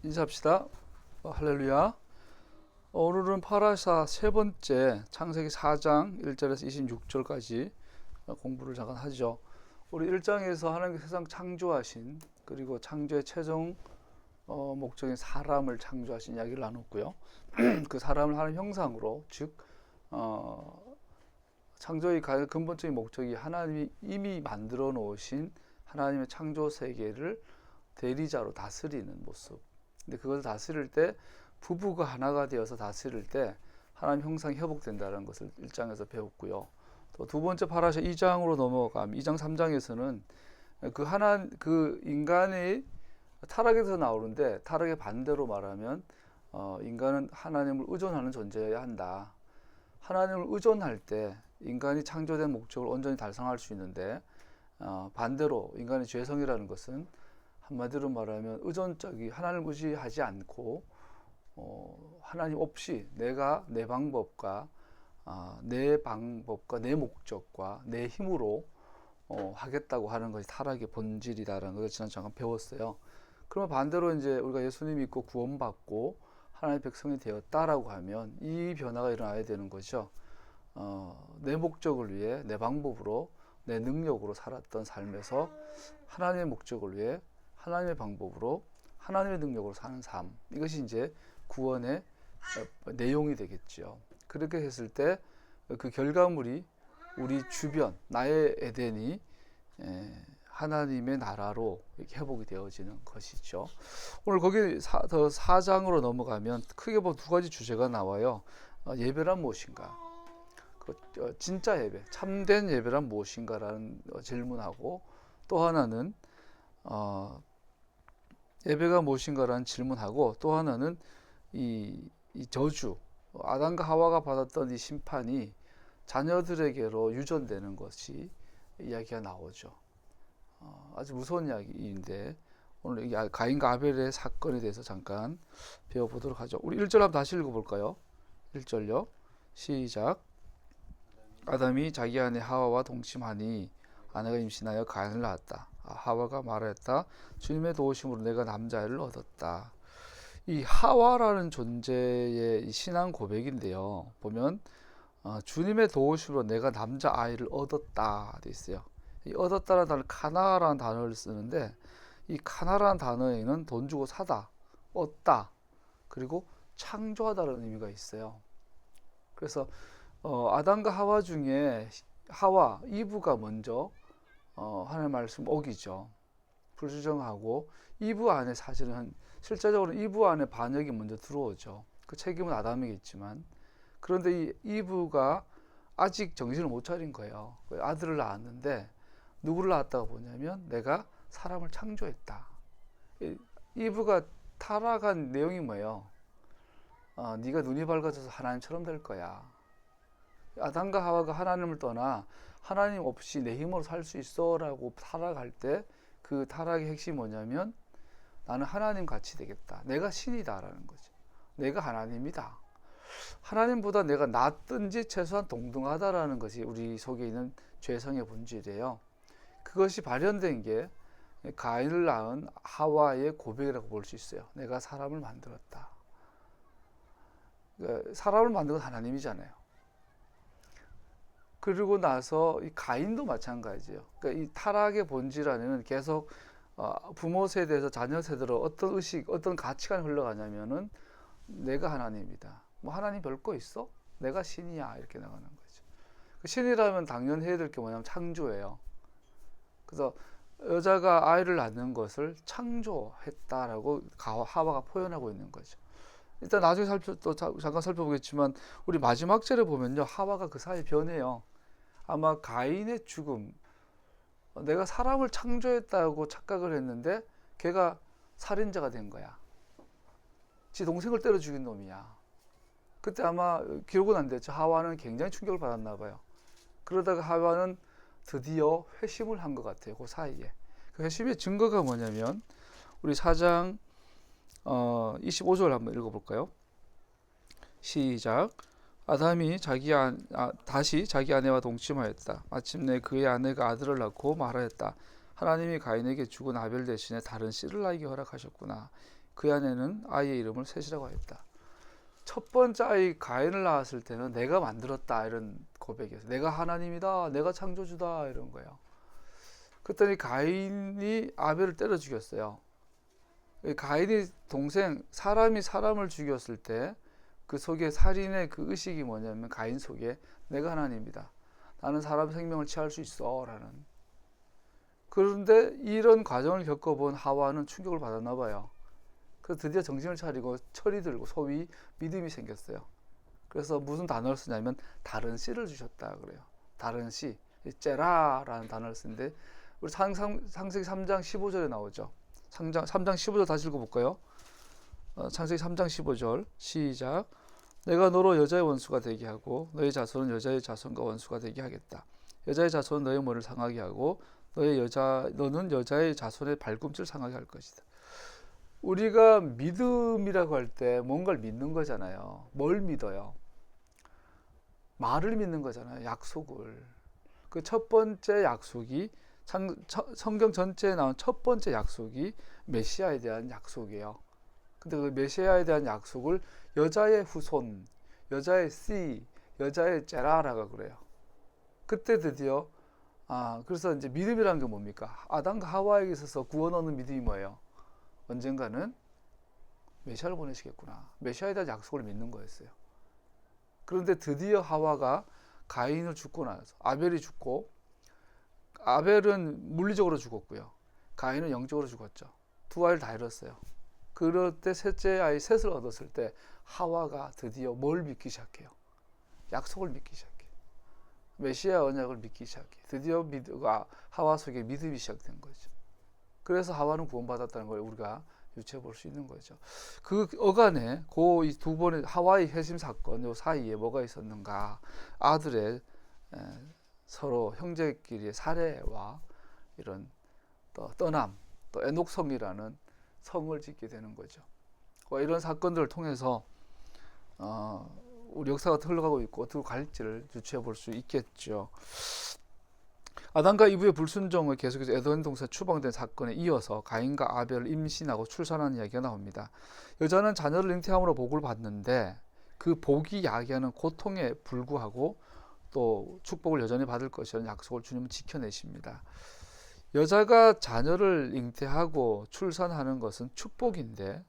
인사합시다. 할렐루야. 오늘은 파라샤 세 번째 창세기 4장 1절에서 26절까지 공부를 잠깐 하죠. 우리 1장에서 하나님께서 세상 창조하신, 그리고 창조의 최종 목적인 사람을 창조하신 이야기를 나눴고요. 그 사람을 하나님 형상으로, 즉 창조의 근본적인 목적이 하나님이 이미 만들어 놓으신 하나님의 창조 세계를 대리자로 다스리는 모습. 근데 그것을 다스릴 때, 부부가 하나가 되어서 다스릴 때 하나님 형상이 회복된다는 것을 1장에서 배웠고요. 또 두 번째 파라샤 2장으로 넘어가면 2장 3장에서는 그 인간의 타락에서 나오는데, 타락의 반대로 말하면 인간은 하나님을 의존하는 존재여야 한다. 하나님을 의존할 때 인간이 창조된 목적을 온전히 달성할 수 있는데, 반대로 인간의 죄성이라는 것은 한마디로 말하면 의존적이, 하나님을 의지하지 않고 하나님 없이 내가 내 방법과 내 목적과 내 힘으로 하겠다고 하는 것이 타락의 본질이다라는 것을 지난 잠깐 배웠어요. 그러면 반대로 이제 우리가 예수님 믿고 구원받고 하나님의 백성이 되었다라고 하면 이 변화가 일어나야 되는 거죠. 내 목적을 위해 내 방법으로, 내 능력으로 살았던 삶에서 하나님의 목적을 위해 하나님의 방법으로, 하나님의 능력으로 사는 삶, 이것이 이제 구원의 내용이 되겠죠. 그렇게 했을 때 그 결과물이 우리 주변, 나의 에덴이 하나님의 나라로 이렇게 회복이 되어지는 것이죠. 오늘 거기 더 4장으로 넘어가면 크게 보면 두 가지 주제가 나와요. 예배란 무엇인가? 진짜 예배, 참된 예배란 무엇인가라는 질문하고, 또 하나는 예배가 무엇인가라는 질문하고, 또 하나는 이 저주, 아담과 하와가 받았던 이 심판이 자녀들에게로 유전되는 것이 이야기가 나오죠. 아주 무서운 이야기인데, 오늘 가인과 아벨의 사건에 대해서 잠깐 배워보도록 하죠. 우리 1절 한번 다시 읽어볼까요? 1절요. 시작. 아담이 자기 아내 하와와 동침하니 아내가 임신하여 가인을 낳았다. 하와가 말했다. 주님의 도우심으로 내가 남자아이를 얻었다. 이 하와라는 존재의 신앙 고백인데요. 보면 주님의 도우심으로 내가 남자아이를 얻었다 돼 있어요. 이 얻었다라는 단어, 카나라는 단어를 쓰는데, 이 카나라는 단어에는 돈 주고 사다, 얻다, 그리고 창조하다라는 의미가 있어요. 그래서 아담과 하와 중에 이브가 먼저 하나님의 말씀 어기죠. 불순종하고, 이브 안에 사실은 실제적으로 이브 안에 반역이 먼저 들어오죠. 그 책임은 아담에게 있지만, 그런데 이 이브가 아직 정신을 못 차린 거예요. 아들을 낳았는데 누구를 낳았다고 보냐면 내가 사람을 창조했다. 이브가 타락한 내용이 뭐예요? 네가 눈이 밝아져서 하나님처럼 될 거야. 아담과 하와가 하나님을 떠나 하나님 없이 내 힘으로 살 수 있어 라고 타락할 때, 그 타락의 핵심이 뭐냐면 나는 하나님 같이 되겠다, 내가 신이다 라는 거죠. 내가 하나님이다, 하나님보다 내가 낫든지 최소한 동등하다라는 것이 우리 속에 있는 죄성의 본질이에요. 그것이 발현된 게 가인을 낳은 하와의 고백이라고 볼 수 있어요. 내가 사람을 만들었다. 그러니까 사람을 만든 건 하나님이잖아요. 그리고 나서 이 가인도 마찬가지예요. 그러니까 이 타락의 본질 안에는 계속 부모 세대에서 자녀 세대로 어떤 의식, 어떤 가치관이 흘러가냐면은 내가 하나님이다. 뭐 하나님 별거 있어? 내가 신이야. 이렇게 나가는 거죠. 신이라면 당연히 해야 될 게 뭐냐면 창조예요. 그래서 여자가 아이를 낳는 것을 창조했다라고 하와가 표현하고 있는 거죠. 일단 나중에 또 잠깐 살펴보겠지만, 우리 마지막 절에 보면요, 하와가 그 사이에 변해요. 아마 가인의 죽음, 내가 사람을 창조했다고 착각을 했는데 걔가 살인자가 된 거야. 지 동생을 때려 죽인 놈이야. 그때 아마 기록은 안 됐죠. 하와는 굉장히 충격을 받았나 봐요. 그러다가 하와는 드디어 회심을 한 것 같아요. 그 사이에. 그 회심의 증거가 뭐냐면, 우리 4장 25절 한번 읽어볼까요? 시작. 아담이 다시 자기 아내와 동침하였다. 마침내 그의 아내가 아들을 낳고 말하였다. 하나님이 가인에게 죽은 아벨 대신에 다른 씨를 낳게 허락하셨구나. 그 안에는 아이의 이름을 셋이라고 하였다. 첫 번째 아이 가인을 낳았을 때는 내가 만들었다 이런 고백이었어요. 내가 하나님이다, 내가 창조주다 이런 거예요. 그랬더니 가인이 아벨을 때려 죽였어요. 가인이 동생 사람이 사람을 죽였을 때 그 속에 살인의 그 의식이 뭐냐면 가인 속에 내가 하나님이다, 나는 사람 생명을 취할 수 있어 라는. 그런데 이런 과정을 겪어본 하와는 충격을 받았나 봐요. 그래서 드디어 정신을 차리고 철이 들고 소위 믿음이 생겼어요. 그래서 무슨 단어를 쓰냐면 다른 씨를 주셨다 그래요. 다른 씨, 째라라는 단어를 쓰는데 우리 창세기 3장 15절에 나오죠. 3장 15절 다시 읽어볼까요? 창세기 3장 15절 시작. 내가 너로 여자의 원수가 되게 하고 너의 자손은 여자의 자손과 원수가 되게 하겠다. 여자의 자손은 너의 머리를 상하게 하고 너는 여자의 자손의 발꿈치를 상하게 할 것이다. 우리가 믿음이라고 할 때 뭔가를 믿는 거잖아요. 뭘 믿어요? 말을 믿는 거잖아요. 약속을. 그 첫 번째 약속이 성경 전체에 나온 첫 번째 약속이 메시아에 대한 약속이에요. 근데 그 메시아에 대한 약속을 여자의 후손, 여자의 씨, 여자의 제라라가 그래요. 그때 드디어 그래서 이제 믿음이라는 게 뭡니까? 아담과 하와에게 있어서 구원 얻는 믿음이 뭐예요? 언젠가는 메시아를 보내시겠구나. 메시아에 대한 약속을 믿는 거였어요. 그런데 드디어 하와가 가인을 죽고 나서 아벨이 죽고, 아벨은 물리적으로 죽었고요. 가인은 영적으로 죽었죠. 두 아이를 다 잃었어요. 그럴 때 셋째 아이 셋을 얻었을 때 하와가 드디어 뭘 믿기 시작해요? 약속을 믿기 시작해요. 메시아 언약을 믿기 시작해요. 드디어 하와 속에 믿음이 시작된 거죠. 그래서 하와는 구원받았다는 걸 우리가 유추해 볼 수 있는 거죠. 그 어간에 이 두 번의 하와의 회심 사건 요 사이에 뭐가 있었는가? 아들의 서로 형제끼리의 살해와 이런 떠남, 또 에녹성이라는 성을 짓게 되는 거죠. 이런 사건들을 통해서 우리 역사가 흘러가고 있고 어떻게 갈지를 유추해 볼 수 있겠죠. 아담과 이브의 불순종을 계속해서 에덴 동산에 추방된 사건에 이어서 가인과 아벨을 임신하고 출산하는 이야기가 나옵니다. 여자는 자녀를 잉태함으로 복을 받는데 그 복이 야기하는 고통에 불구하고 또 축복을 여전히 받을 것이라는 약속을 주님은 지켜내십니다. 여자가 자녀를 잉태하고 출산하는 것은 축복인데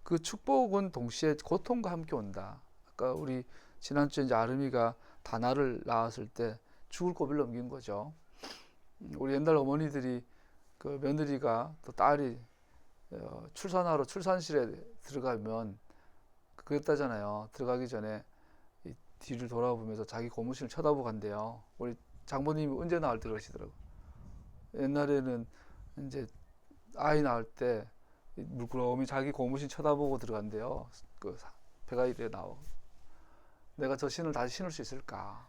그 축복은 동시에 고통과 함께 온다. 아까 우리 지난주에 이제 아름이가 다나를 낳았을 때 죽을 고비를 넘긴 거죠. 우리 옛날 어머니들이 그 며느리가 또 딸이 출산하러 출산실에 들어가면 그랬다잖아요. 들어가기 전에 이 뒤를 돌아보면서 자기 고무신을 쳐다보고 간대요. 우리 장모님이 언제 나올 때 그러시더라고. 옛날에는 이제 아이 낳을 때 물끄러미 자기 고무신 쳐다보고 들어간대요. 그 배가 이래 나와. 내가 저 신을 다시 신을 수 있을까?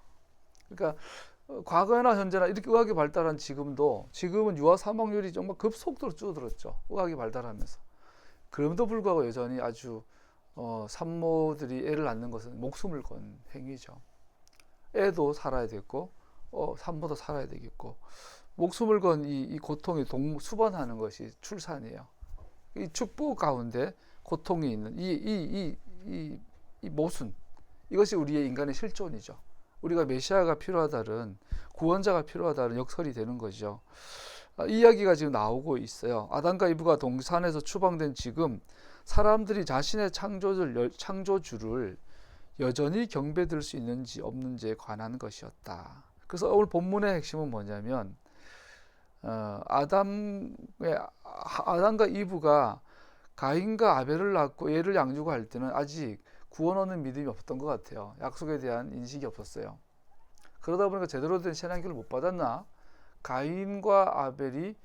그러니까 과거나 현재나 이렇게 의학이 발달한 지금은 유아 사망률이 정말 급속도로 줄어들었죠. 의학이 발달하면서. 그럼에도 불구하고 여전히 아주 산모들이 애를 낳는 것은 목숨을 건 행위죠. 애도 살아야 되고 산모도 살아야 되겠고 목숨을 건 이 고통이 수반하는 것이 출산이에요. 이 축복 가운데 고통이 있는 이 모순, 이것이 우리의 인간의 실존이죠. 우리가 메시아가 필요하다는, 구원자가 필요하다는 역설이 되는 거죠. 이 이야기가 지금 나오고 있어요. 아담과 이브가 동산에서 추방된 지금 사람들이 자신의 창조주를 여전히 경배드릴 수 있는지 없는지에 관한 것이었다. 그래서 오늘 본문의 핵심은 뭐냐면 아담과 이브가 가인과 아벨을 낳고 얘를 양육을 할 때는 아직 구원 얻는 믿음이 없었던 것 같아요. 약속에 대한 인식이 없었어요. 그러다 보니까 제대로 된 신앙교를 못 받았나? 가인과 아벨이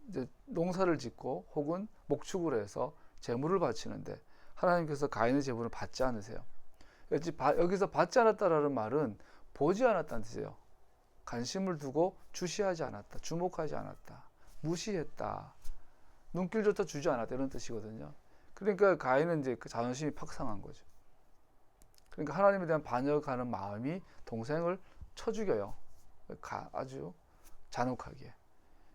이제 농사를 짓고 혹은 목축을 해서 제물을 바치는데 하나님께서 가인의 제물을 받지 않으세요. 여기서 받지 않았다라는 말은 보지 않았다는 뜻이에요. 관심을 두고 주시하지 않았다, 주목하지 않았다, 무시했다, 눈길조차 주지 않았다, 이런 뜻이거든요. 그러니까 가인은 이제 그 자존심이 팍 상한 거죠. 그러니까 하나님에 대한 반역하는 마음이 동생을 쳐 죽여요. 아주 잔혹하게.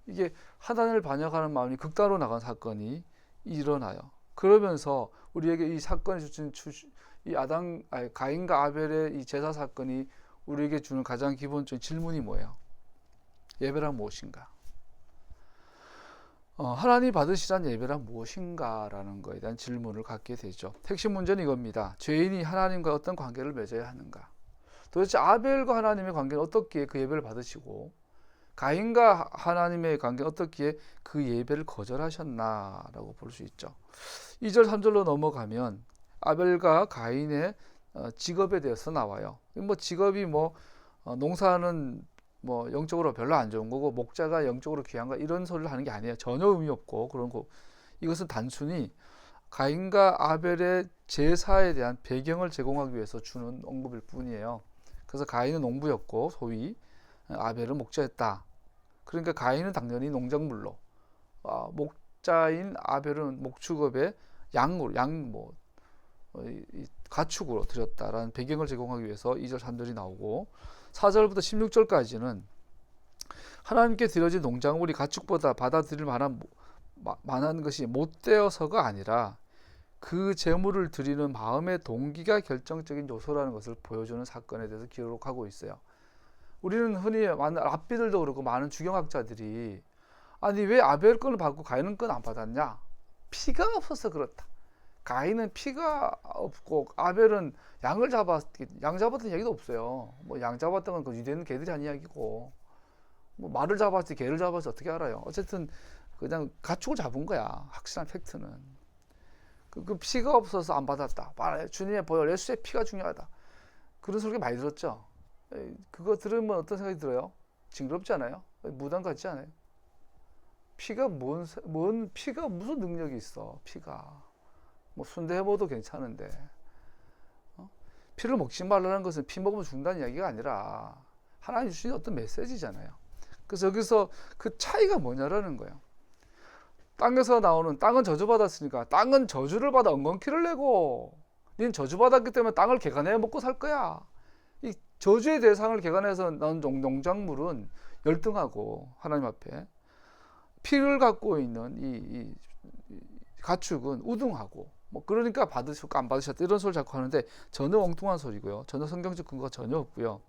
이게 하나님을 반역하는 마음이 극단으로 나간 사건이 일어나요. 그러면서 우리에게 이 사건이 주신 이 가인과 아벨의 이 제사 사건이 우리에게 주는 가장 기본적인 질문이 뭐예요? 예배란 무엇인가? 하나님 받으시란 예배란 무엇인가라는 것에 대한 질문을 갖게 되죠. 핵심 문제는 이겁니다. 죄인이 하나님과 어떤 관계를 맺어야 하는가? 도대체 아벨과 하나님의 관계는 어떻게 그 예배를 받으시고 가인과 하나님의 관계는 어떻게 그 예배를 거절하셨나라고 볼 수 있죠. 2절 3절로 넘어가면 아벨과 가인의 직업에 대해서 나와요. 직업이 농사는 영적으로 별로 안 좋은 거고 목자가 영적으로 귀한 거 이런 소리를 하는 게 아니에요. 전혀 의미 없고 그런 거. 이것은 단순히 가인과 아벨의 제사에 대한 배경을 제공하기 위해서 주는 언급일 뿐이에요. 그래서 가인은 농부였고 소위 아벨은 목자였다. 그러니까 가인은 당연히 농작물로, 목자인 아벨은 목축업에 가축으로 드렸다라는 배경을 제공하기 위해서 2절 3절이 나오고 4절부터 16절까지는 하나님께 드려진 농작물이 가축보다 받아들일 만한 것이 못되어서가 아니라 그 제물을 드리는 마음의 동기가 결정적인 요소라는 것을 보여주는 사건에 대해서 기록하고 있어요. 우리는 흔히 많은 랍비들도 그렇고 많은 주경학자들이 아니 왜 아벨 건을 받고 가인은 건 안 받았냐? 피가 없어서 그렇다. 가인은 피가 없고 아벨은 양 잡았던 얘기도 없어요. 양 잡았던 건 그 유대인 개들이 한 이야기고 말을 잡았지 개를 잡았지 어떻게 알아요? 어쨌든 그냥 가축을 잡은 거야. 확실한 팩트는. 그 피가 없어서 안 받았다. 주님의 보혈 예수의 피가 중요하다. 그런 소리 많이 들었죠. 그거 들으면 어떤 생각이 들어요? 징그럽지 않아요? 무당 같지 않아요? 피가 피가 무슨 능력이 있어? 피가 순대해먹어도 괜찮은데 피를 먹지 말라는 것은 피 먹으면 죽는다는 이야기가 아니라 하나님 주신 어떤 메시지잖아요. 그래서 여기서 그 차이가 뭐냐라는 거예요. 땅에서 나오는 땅은 저주받았으니까 땅은 저주를 받아 엉겅퀴를 내고 닌 저주받았기 때문에 땅을 개간해 먹고 살 거야. 이 저주의 대상을 개간해서 나온 농작물은 열등하고 하나님 앞에 피를 갖고 있는 이 가축은 우등하고 그러니까 받으셨고 안 받으셨다 이런 소리 자꾸 하는데 전혀 엉뚱한 소리고요. 전혀 성경적 근거가 전혀 없고요.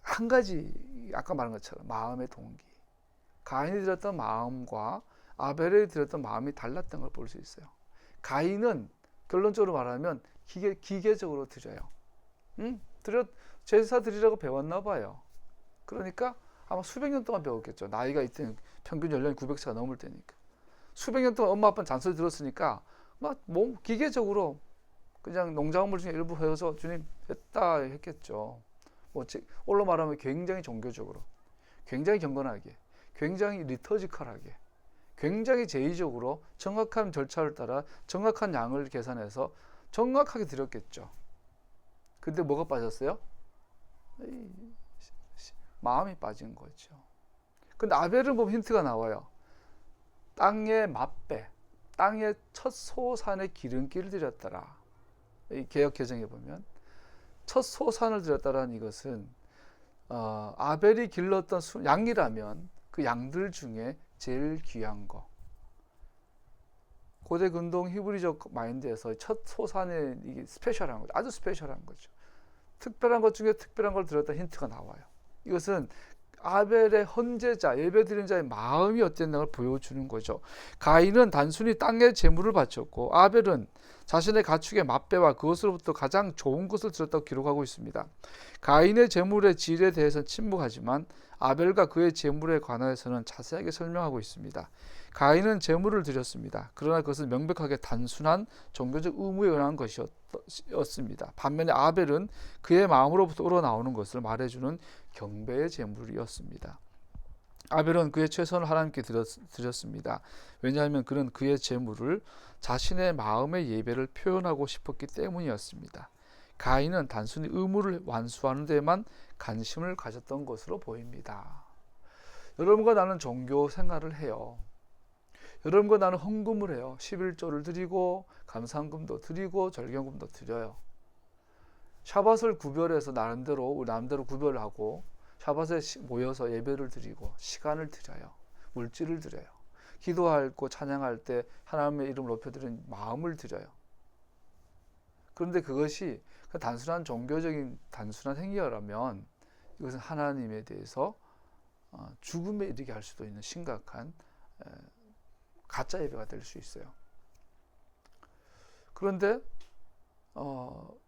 한 가지 아까 말한 것처럼 마음의 동기. 가인이 드렸던 마음과 아벨이 드렸던 마음이 달랐던 걸 볼 수 있어요. 가인은 결론적으로 말하면 기계적으로 드려요. 제사 드리라고 배웠나 봐요. 그러니까 아마 수백 년 동안 배웠겠죠. 나이가 이때 평균 연령이 900세가 넘을 때니까. 수백 년 동안 엄마 아빠는 잔소리 들었으니까 기계적으로 그냥 농작물 중에 일부 회여서 주님 했다 했겠죠. 올로 말하면 굉장히 종교적으로, 굉장히 경건하게, 굉장히 리터지컬하게, 굉장히 제의적으로 정확한 절차를 따라 정확한 양을 계산해서 정확하게 드렸겠죠. 근데 뭐가 빠졌어요? 마음이 빠진 거죠. 근데 아벨은 보면 힌트가 나와요. 땅의 맛배, 땅의 첫 소산의 기름기를 드렸더라. 이 개역 개정에 보면 첫 소산을 드렸다라는 이것은 아벨이 길렀던 양이라면 그 양들 중에 제일 귀한 거. 고대 근동 히브리적 마인드에서 첫 소산의 이게 스페셜한 거죠. 아주 스페셜한 거죠. 특별한 것 중에 특별한 걸 드렸다 힌트가 나와요. 이것은 아벨의 헌제자, 예배드린 자의 마음이 어땠나 걸 보여주는 거죠. 가인은 단순히 땅의 제물을 바쳤고 아벨은 자신의 가축의 맛배와 그것으로부터 가장 좋은 것을 드렸다고 기록하고 있습니다. 가인의 제물의 질에 대해서는 침묵하지만 아벨과 그의 제물에 관해서는 자세하게 설명하고 있습니다. 가인은 제물을 드렸습니다. 그러나 그것은 명백하게 단순한 종교적 의무에 의한 것이었습니다. 반면에 아벨은 그의 마음으로부터 우러나오는 것을 말해주는 경배의 제물이었습니다. 아벨은 그의 최선을 하나님께 드렸습니다. 왜냐하면 그는 그의 제물을 자신의 마음의 예배를 표현하고 싶었기 때문이었습니다. 가인은 단순히 의무를 완수하는 데에만 관심을 가졌던 것으로 보입니다. 여러분과 나는 종교 생활을 해요. 여러분과 나는 헌금을 해요. 11조를 드리고 감사헌금도 드리고 절경금도 드려요. 샤밧을 구별해서 나름대로 구별을 하고 샤밧에 모여서 예배를 드리고 시간을 드려요. 물질을 드려요. 기도할 때 찬양할 때 하나님의 이름을 높여드리는 마음을 드려요. 그런데 그것이 단순한 종교적인 단순한 행위라면 이것은 하나님에 대해서 죽음에 이르게 할 수도 있는 심각한 가짜 예배가 될 수 있어요. 그런데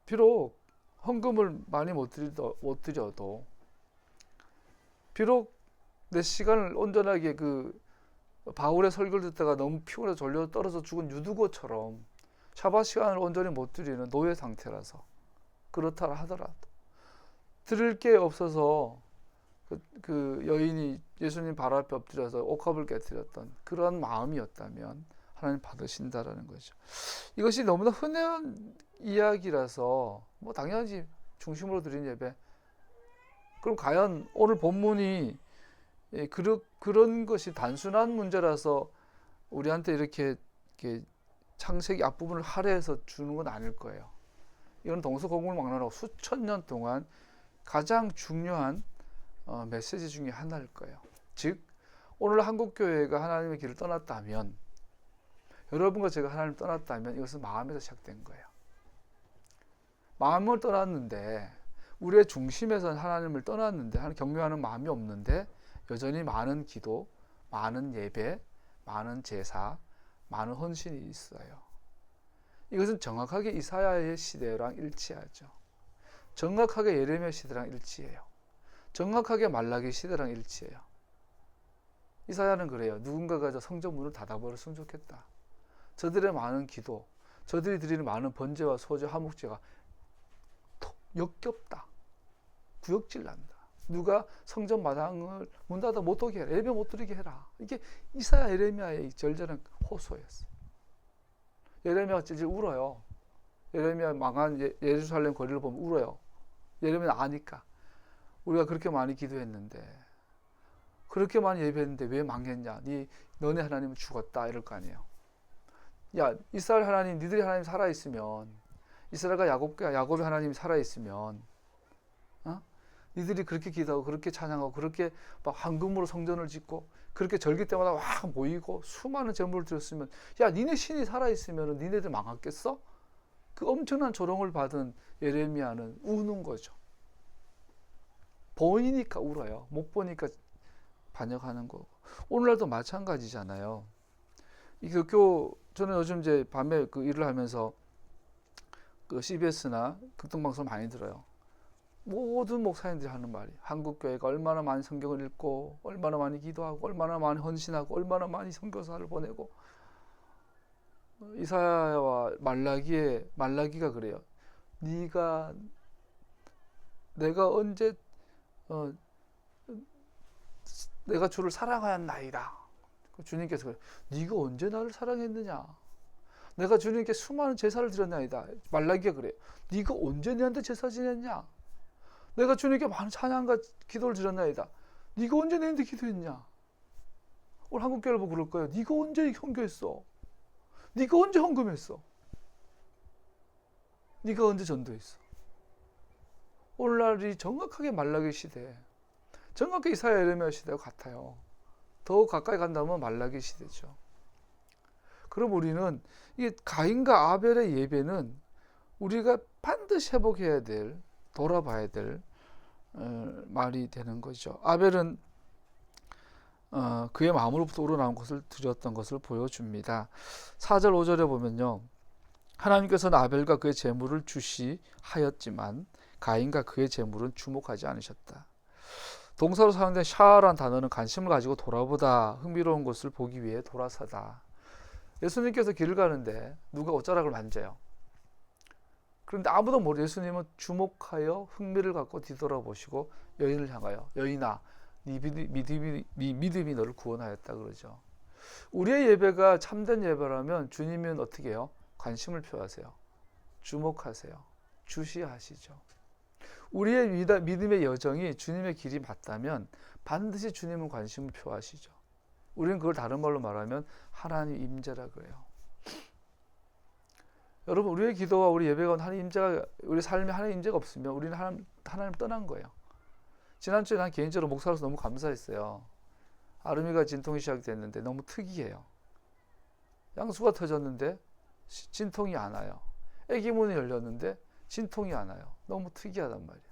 비록 헌금을 많이 못 드려도 비록 내 시간을 온전하게 바울의 설교를 듣다가 너무 피곤해서 졸려 떨어져 죽은 유두고처럼 샤bat 시간을 온전히 못 드리는 노예 상태라서 그렇다 하더라도 드릴 게 없어서 그 여인이 예수님 발 앞에 엎드려서 옥합을 깨뜨렸던 그런 마음이었다면 하나님 받으신다라는 거죠. 이것이 너무나 흔한 이야기라서 뭐 당연히 중심으로 드린 예배. 그럼 과연 오늘 본문이 그런 것이 단순한 문제라서 우리한테 이렇게 창세기 앞부분을 할애해서 주는 건 아닐 거예요. 이건 동서고금을 수천 년 동안 가장 중요한 메시지 중에 하나일 거예요. 즉 오늘 한국교회가 하나님의 길을 떠났다면, 여러분과 제가 하나님을 떠났다면 이것은 마음에서 시작된 거예요. 마음을 떠났는데, 우리의 중심에서는 하나님을 떠났는데, 하나님 경외하는 마음이 없는데 여전히 많은 기도, 많은 예배, 많은 제사, 많은 헌신이 있어요. 이것은 정확하게 이사야의 시대랑 일치하죠. 정확하게 예레미야 시대랑 일치해요. 정확하게 말라기 시대랑 일치해요. 이사야는 그래요. 누군가가 저 성전 문을 닫아버렸으면 좋겠다. 저들의 많은 기도, 저들이 드리는 많은 번제와 소제, 화목제가 역겹다. 구역질 난다. 누가 성전 마당을 문 닫아 못 오게 해라. 예배 못 드리게 해라. 이게 이사야 예레미야의 절절한 호소였어요. 예레미야가 찔찔 울어요. 예레미야 망한 예루살렘 거리를 보면 울어요. 예레미야는 아니까. 우리가 그렇게 많이 기도했는데, 그렇게 많이 예배했는데 왜 망했냐? 너네 하나님은 죽었다 이럴 거 아니에요. 야, 이스라엘 하나님, 니들이 하나님 살아있으면, 이스라엘과 야곱의 하나님이 살아있으면, 니들이 그렇게 기도하고 그렇게 찬양하고 그렇게 막 황금으로 성전을 짓고 그렇게 절기 때마다 와 모이고 수많은 제물을 드렸으면, 야, 니네 신이 살아있으면 니네들 망했겠어? 그 엄청난 조롱을 받은 예레미야는 우는 거죠. 보이니까 울어요. 못 보니까 반역하는 거고. 오늘날도 마찬가지잖아요. 저는 요즘 이제 밤에 일을 하면서 CBS나 극동방송 많이 들어요. 모든 목사님들이 하는 말이, 한국교회가 얼마나 많이 성경을 읽고 얼마나 많이 기도하고 얼마나 많이 헌신하고 얼마나 많이 선교사를 보내고. 이사야와 말라기가 그래요. 내가 언제 내가 주를 사랑하였나이다. 주님께서 그래요. 네가 언제 나를 사랑했느냐? 내가 주님께 수많은 제사를 드렸나이다. 말라기가 그래요. 네가 언제 내한테 제사 지냈냐? 내가 주님께 많은 찬양과 기도를 드렸나이다. 네가 언제 내한테 기도했냐? 오늘 한국교회를 보고 그럴 거예요. 네가 언제 헌교했어? 네가 언제 헌금했어? 네가 언제 전도했어? 오늘날이 정확하게 말라기 시대, 정확히 이사야 예레미야 시대와 같아요. 더 가까이 간다면 말라기 시대죠. 그럼 우리는 이 가인과 아벨의 예배는 우리가 반드시 회복해야 될, 돌아봐야 될 말이 되는 거죠. 아벨은 그의 마음으로부터 우러나온 것을 드렸던 것을 보여줍니다. 4절 5절에 보면요, 하나님께서는 아벨과 그의 제물을 주시하였지만 가인과 그의 제물은 주목하지 않으셨다. 동사로 사용된 샤라는 단어는 관심을 가지고 돌아보다, 흥미로운 것을 보기 위해 돌아서다. 예수님께서 길을 가는데 누가 옷자락을 만져요. 그런데 아무도 모르고 예수님은 주목하여 흥미를 갖고 뒤돌아보시고 여인을 향하여, 여인아, 네 믿음이 너를 구원하였다 그러죠. 우리의 예배가 참된 예배라면 주님은 어떻게 해요? 관심을 표하세요. 주목하세요. 주시하시죠. 우리의 믿음의 여정이 주님의 길이 맞다면 반드시 주님은 관심을 표하시죠. 우리는 그걸 다른 말로 말하면 하나님 임재라 그래요. 여러분, 우리의 기도와 우리 예배가 하나님 임재가, 우리 삶에 하나님 임재가 없으면 우리는 하나님 떠난 거예요. 지난주에 난 개인적으로 목사로서 너무 감사했어요. 아름이가 진통이 시작됐는데 너무 특이해요. 양수가 터졌는데 진통이 안 와요. 아기 문이 열렸는데 진통이 안 와요. 너무 특이하단 말이에요.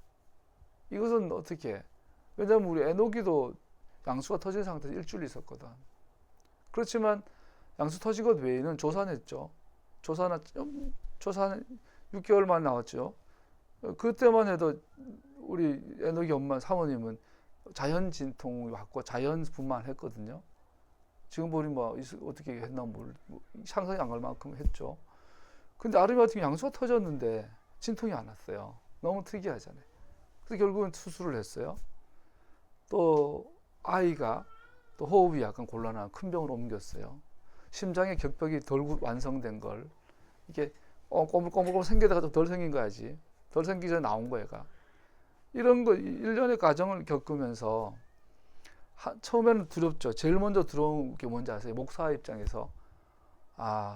이것은 어떻게 해? 왜냐면 우리 에녹이도 양수가 터진 상태에서 일주일 있었거든. 그렇지만 양수 터진 것 외에는 조산했죠. 조산 6개월만 나왔죠. 그때만 해도 우리 에녹이 엄마 사모님은 자연 진통을 받고 자연 분만했거든요. 지금 보니 뭐 어떻게 했나 상상이 안 갈 만큼 했죠. 근데 아름이 같은 경우 양수가 터졌는데 진통이 안 왔어요. 너무 특이하잖아요. 그래서 결국은 수술을 했어요. 또 아이가 또 호흡이 약간 곤란한 큰 병으로 옮겼어요. 심장의 격벽이 덜 완성된 걸 이게 꼬물꼬물 생기다가 좀 덜 생긴 거야지. 덜 생기기 전에 나온 거 얘가. 이런 거 일련의 과정을 겪으면서 처음에는 두렵죠. 제일 먼저 들어온 게 뭔지 아세요? 목사 입장에서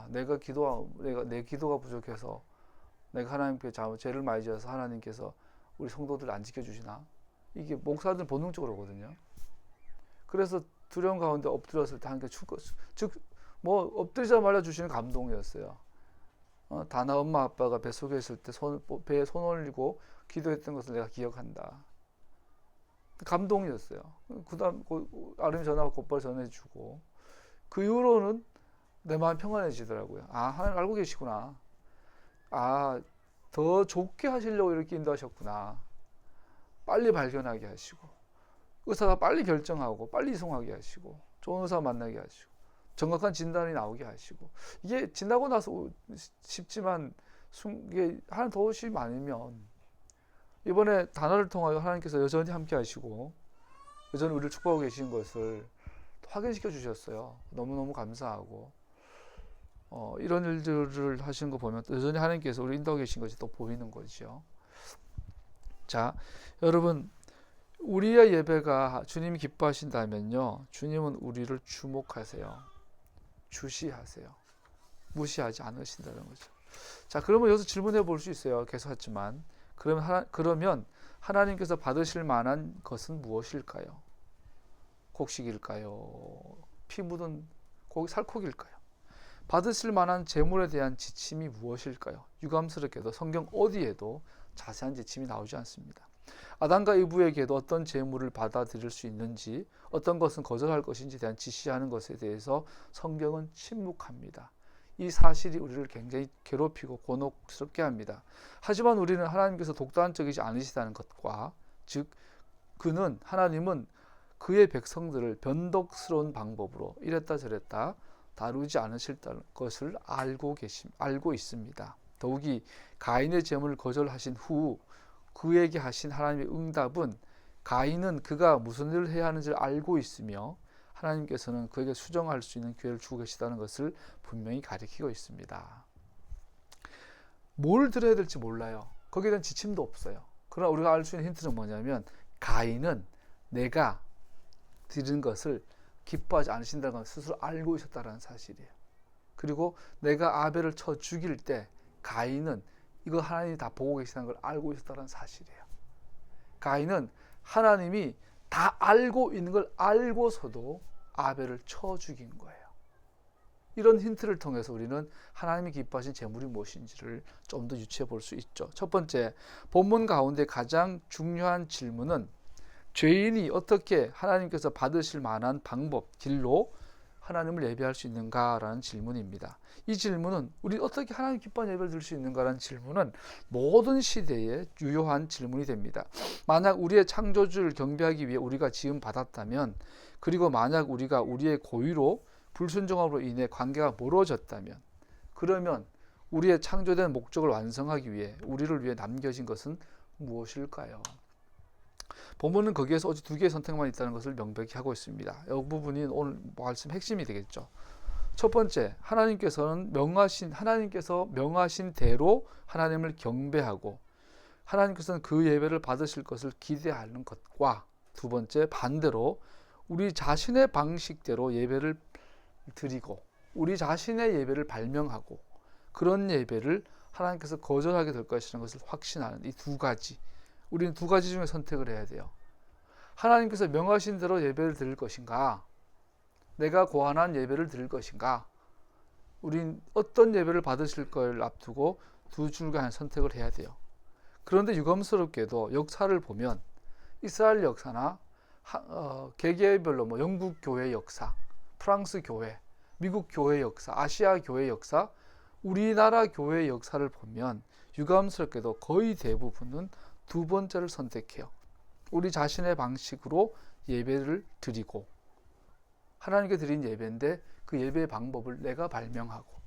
내 기도가 부족해서 내가 하나님께 죄를 많이 지어서 하나님께서 우리 성도들 안 지켜주시나? 이게 목사들 본능적으로 거든요. 그래서 두려움 가운데 엎드렸을 때 하나님께 엎드리자마자 주시는 감동이었어요. 다나 엄마 아빠가 뱃속에 있을 때 배에 손 올리고 기도했던 것을 내가 기억한다. 감동이었어요. 그 다음 아름이 전화가 곧바로 전해주고 그 이후로는 내 마음 평안해지더라고요. 하나님 알고 계시구나. 더 좋게 하시려고 이렇게 인도하셨구나. 빨리 발견하게 하시고 의사가 빨리 결정하고 빨리 이송하게 하시고 좋은 의사 만나게 하시고 정확한 진단이 나오게 하시고 이게 지나고 나서 쉽지만 이게 하나님 도우심이 많으면 이번에 단어를 통하여 하나님께서 여전히 함께 하시고 여전히 우리를 축복하고 계신 것을 확인시켜 주셨어요. 너무너무 감사하고 이런 일들을 하시는 거 보면 여전히 하나님께서 우리 인도하고 계신 것이 또 보이는 거죠. 자, 여러분 우리의 예배가 주님이 기뻐하신다면요, 주님은 우리를 주목하세요. 주시하세요. 무시하지 않으신다는 거죠. 자, 그러면 여기서 질문해 볼 수 있어요. 계속하지만 그러면 하나님께서 받으실 만한 것은 무엇일까요? 곡식일까요? 피 묻은 살코기일까요? 받으실 만한 재물에 대한 지침이 무엇일까요? 유감스럽게도 성경 어디에도 자세한 지침이 나오지 않습니다. 아담과 이브에게도 어떤 재물을 받아들일 수 있는지, 어떤 것은 거절할 것인지에 대한 지시하는 것에 대해서 성경은 침묵합니다. 이 사실이 우리를 굉장히 괴롭히고 곤혹스럽게 합니다. 하지만 우리는 하나님께서 독단적이지 않으시다는 것과, 즉 하나님은 그의 백성들을 변덕스러운 방법으로 이랬다 저랬다 다루지 않으실 것을 알고 있습니다. 더욱이 가인의 제물을 거절하신 후 그에게 하신 하나님의 응답은 가인은 그가 무슨 일을 해야 하는지를 알고 있으며 하나님께서는 그에게 수정할 수 있는 기회를 주고 계시다는 것을 분명히 가리키고 있습니다. 뭘 드려야 될지 몰라요. 거기에 대한 지침도 없어요. 그러나 우리가 알 수 있는 힌트는 뭐냐면 가인은 내가 드린 것을 기뻐하지 않으신다는 걸 스스로 알고 있었다는 사실이에요. 그리고 내가 아벨을 쳐 죽일 때 가인은 이거 하나님이 다 보고 계시다는 걸 알고 있었다는 사실이에요. 가인은 하나님이 다 알고 있는 걸 알고서도 아벨을 쳐 죽인 거예요. 이런 힌트를 통해서 우리는 하나님이 기뻐하신 제물이 무엇인지를 좀 더 유추해 볼 수 있죠. 첫 번째, 본문 가운데 가장 중요한 질문은 죄인이 어떻게 하나님께서 받으실 만한 방법, 길로 하나님을 예배할 수 있는가라는 질문입니다. 이 질문은 우리 어떻게 하나님 기뻐하는 예배를 드릴 수 있는가라는 질문은 모든 시대에 유효한 질문이 됩니다. 만약 우리의 창조주를 경배하기 위해 우리가 지음 받았다면, 그리고 만약 우리가 우리의 고의로 불순종함으로 인해 관계가 멀어졌다면, 그러면 우리의 창조된 목적을 완성하기 위해 우리를 위해 남겨진 것은 무엇일까요? 본문은 거기에서 오직 두 개의 선택만 있다는 것을 명백히 하고 있습니다. 이 부분이 오늘 말씀 핵심이 되겠죠. 첫 번째, 하나님께서 명하신 대로 하나님을 경배하고 하나님께서는 그 예배를 받으실 것을 기대하는 것과, 두 번째, 반대로 우리 자신의 방식대로 예배를 드리고 우리 자신의 예배를 발명하고 그런 예배를 하나님께서 거절하게 될 것이라는 것을 확신하는 이 두 가지, 우리는 두 가지 중에 선택을 해야 돼요. 하나님께서 명하신 대로 예배를 드릴 것인가, 내가 고안한 예배를 드릴 것인가? 우린 어떤 예배를 받으실 걸 앞두고 두 줄간 선택을 해야 돼요. 그런데 유감스럽게도 역사를 보면 이스라엘 역사나 개개별로 뭐 영국 교회 역사, 프랑스 교회, 미국 교회 역사, 아시아 교회 역사, 우리나라 교회 역사를 보면 유감스럽게도 거의 대부분은 두 번째를 선택해요. 우리 자신의 방식으로 예배를 드리고 하나님께 드린 예배인데 그 예배의 방법을 내가 발명하고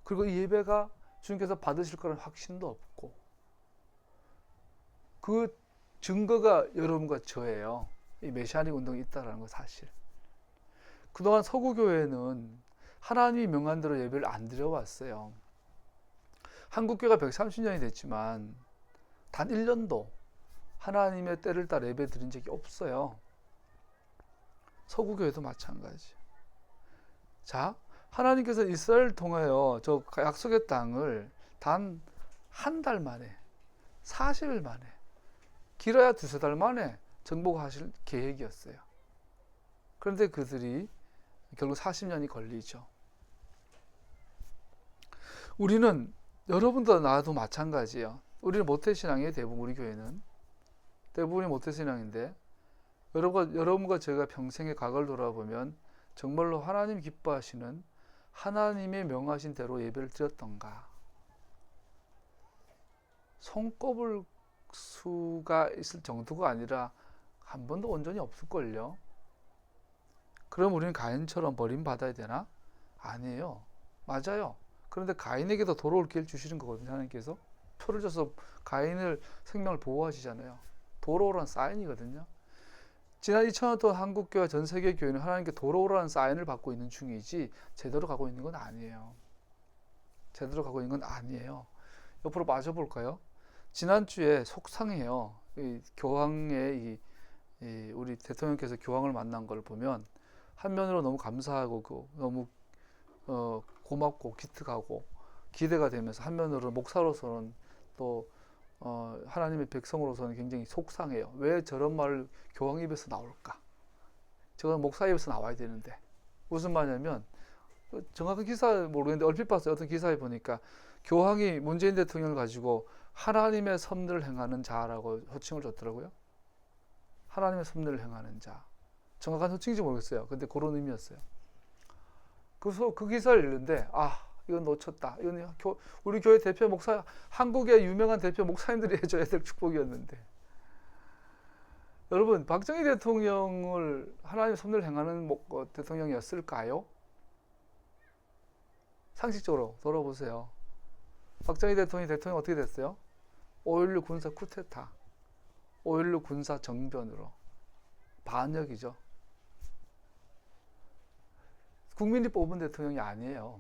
그리고 이 예배가 주님께서 받으실 거라는 확신도 없고 그 증거가 여러분과 저예요. 이 메시아닉 운동이 있다는 거 사실. 그동안 서구교회는 하나님이 명한 대로 예배를 안 드려왔어요. 한국교회가 130년이 됐지만 단 1년도 하나님의 때를 따라 예배 드린 적이 없어요. 서구교회도 마찬가지. 자, 하나님께서 이스라엘을 통하여 저 약속의 땅을 단 한 달 만에 40일 만에 길어야 두세 달 만에 정복하실 계획이었어요. 그런데 그들이 결국 40년이 걸리죠. 우리는 여러분도 나도 마찬가지예요. 우리는 모태신앙이에요. 대부분 우리 교회는 대부분이 모태신앙인데 여러분과 제가 평생의 과거를 돌아보면 정말로 하나님 기뻐하시는 하나님의 명하신 대로 예배를 드렸던가? 손꼽을 수가 있을 정도가 아니라 한 번도 온전히 없을걸요. 그럼 우리는 가인처럼 버림받아야 되나? 아니에요. 맞아요. 그런데 가인에게도 돌아올 기회를 주시는 거거든요. 하나님께서 표를 줘서 가인을 생명을 보호하시잖아요. 돌아오라는 사인이거든요. 지난 2000년 동안 한국교회와 전 세계 교회는 하나님께 돌아오라는 사인을 받고 있는 중이지 제대로 가고 있는 건 아니에요. 제대로 가고 있는 건 아니에요. 옆으로 빠져볼까요? 지난주에 속상해요. 이 교황의 우리 대통령께서 교황을 만난 걸 보면 한면으로 너무 감사하고 너무 고맙고 기특하고 기대가 되면서 한면으로 목사로서는 또 하나님의 백성으로서는 굉장히 속상해요. 왜 저런 말을 교황 입에서 나올까? 저건 목사 입에서 나와야 되는데 무슨 말이냐면 정확한 기사 모르겠는데 얼핏 봤어요. 어떤 기사에 보니까 교황이 문재인 대통령을 가지고 하나님의 섭리를 행하는 자라고 호칭을 줬더라고요. 하나님의 섭리를 행하는 자. 정확한 호칭인지 모르겠어요. 근데 그런 의미였어요. 그래서 그 기사를 읽는데 이건 놓쳤다. 이건 우리 교회 대표 목사, 한국의 유명한 대표 목사님들이 해줘야 될 축복이었는데. 여러분, 박정희 대통령을 하나님의 섭리를 행하는 대통령이었을까요? 상식적으로 돌아보세요. 박정희 대통령 어떻게 됐어요? 5.16 군사 쿠데타, 5.16 군사 정변으로 반역이죠. 국민이 뽑은 대통령이 아니에요.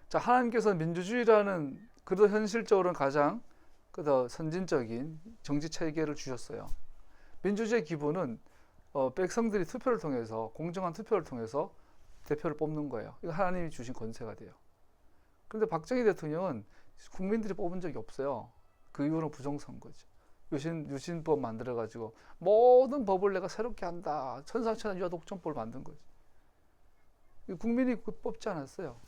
자, 하나님께서 민주주의라는 그래도 현실적으로는 가장 선진적인 정치 체계를 주셨어요. 민주주의 기본은 백성들이 투표를 통해서 공정한 투표를 통해서 대표를 뽑는 거예요. 이거 하나님이 주신 권세가 돼요. 그런데 박정희 대통령은 국민들이 뽑은 적이 없어요. 그 이후로는 부정선거죠. 유신법 만들어가지고 모든 법을 내가 새롭게 한다. 천상천하 유아독점법을 만든 거죠. 국민이 뽑지 않았어요.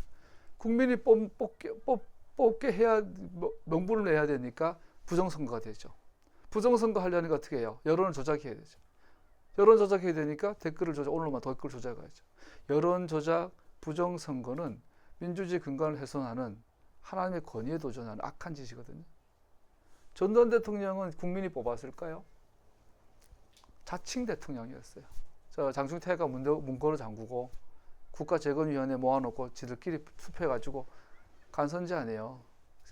국민이 뽑게 해야 명분을 내야 되니까 부정선거가 되죠. 부정선거 하려니까 어떻게 해요? 여론을 조작해야 되죠. 여론 조작해야 되니까 댓글을 오늘만 댓글 조작하죠. 여론 조작, 부정선거는 민주주의 근간을 훼손하는 하나님의 권위에 도전하는 악한 짓이거든요. 전두환 대통령은 국민이 뽑았을까요? 자칭 대통령이었어요. 장충태가 문고를 잠그고 국가재건위원회 모아놓고 지들끼리 투표해가지고 간선제 아니에요.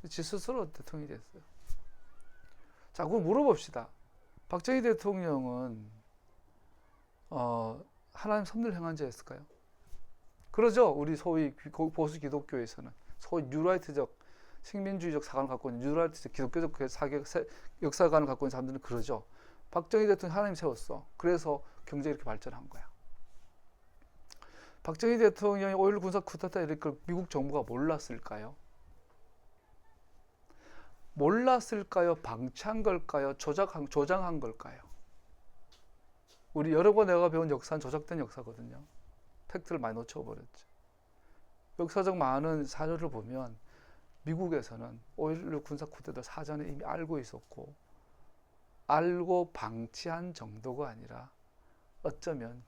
지 스스로 대통령이 됐어요. 자, 그럼 물어봅시다. 박정희 대통령은 하나님 섭리를 행한 자였을까요? 그러죠. 우리 소위 보수 기독교에서는 소위 뉴라이트적 식민주의적 사관을 갖고 있는 뉴라이트적 기독교적 역사관을 갖고 있는 사람들은 그러죠. 박정희 대통령 하나님 세웠어. 그래서 경제 이렇게 발전한 거야. 박정희 대통령이 5.16 군사 쿠데타 이럴 걸 미국 정부가 몰랐을까요? 몰랐을까요? 방치한 걸까요? 조장한 걸까요? 우리 여러 번 내가 배운 역사는 조작된 역사거든요. 팩트를 많이 놓쳐버렸죠. 역사적 많은 사료를 보면 미국에서는 5.16 군사 쿠데타 사전에 이미 알고 있었고, 알고 방치한 정도가 아니라 어쩌면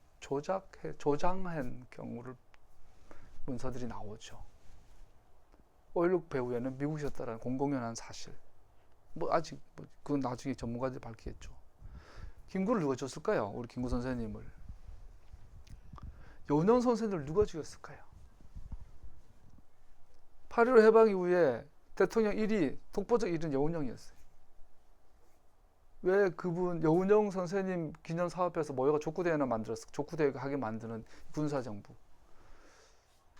조장한 경우를 문서들이 나오죠. 5.16 배후에는 미국이었다라는 공공연한 사실. 아직 그건 나중에 전문가들이 밝히겠죠. 김구를 누가 줬을까요? 우리 김구 선생님을. 여운형 선생님을 누가 죽였을까요? 8.15 해방 이후에 대통령 1위, 독보적 1위는 여운형이었어요. 왜 그분 여운형 선생님 기념 사업에서 모여가 족구대회나 만들었어? 족구대회 하게 만드는 군사정부.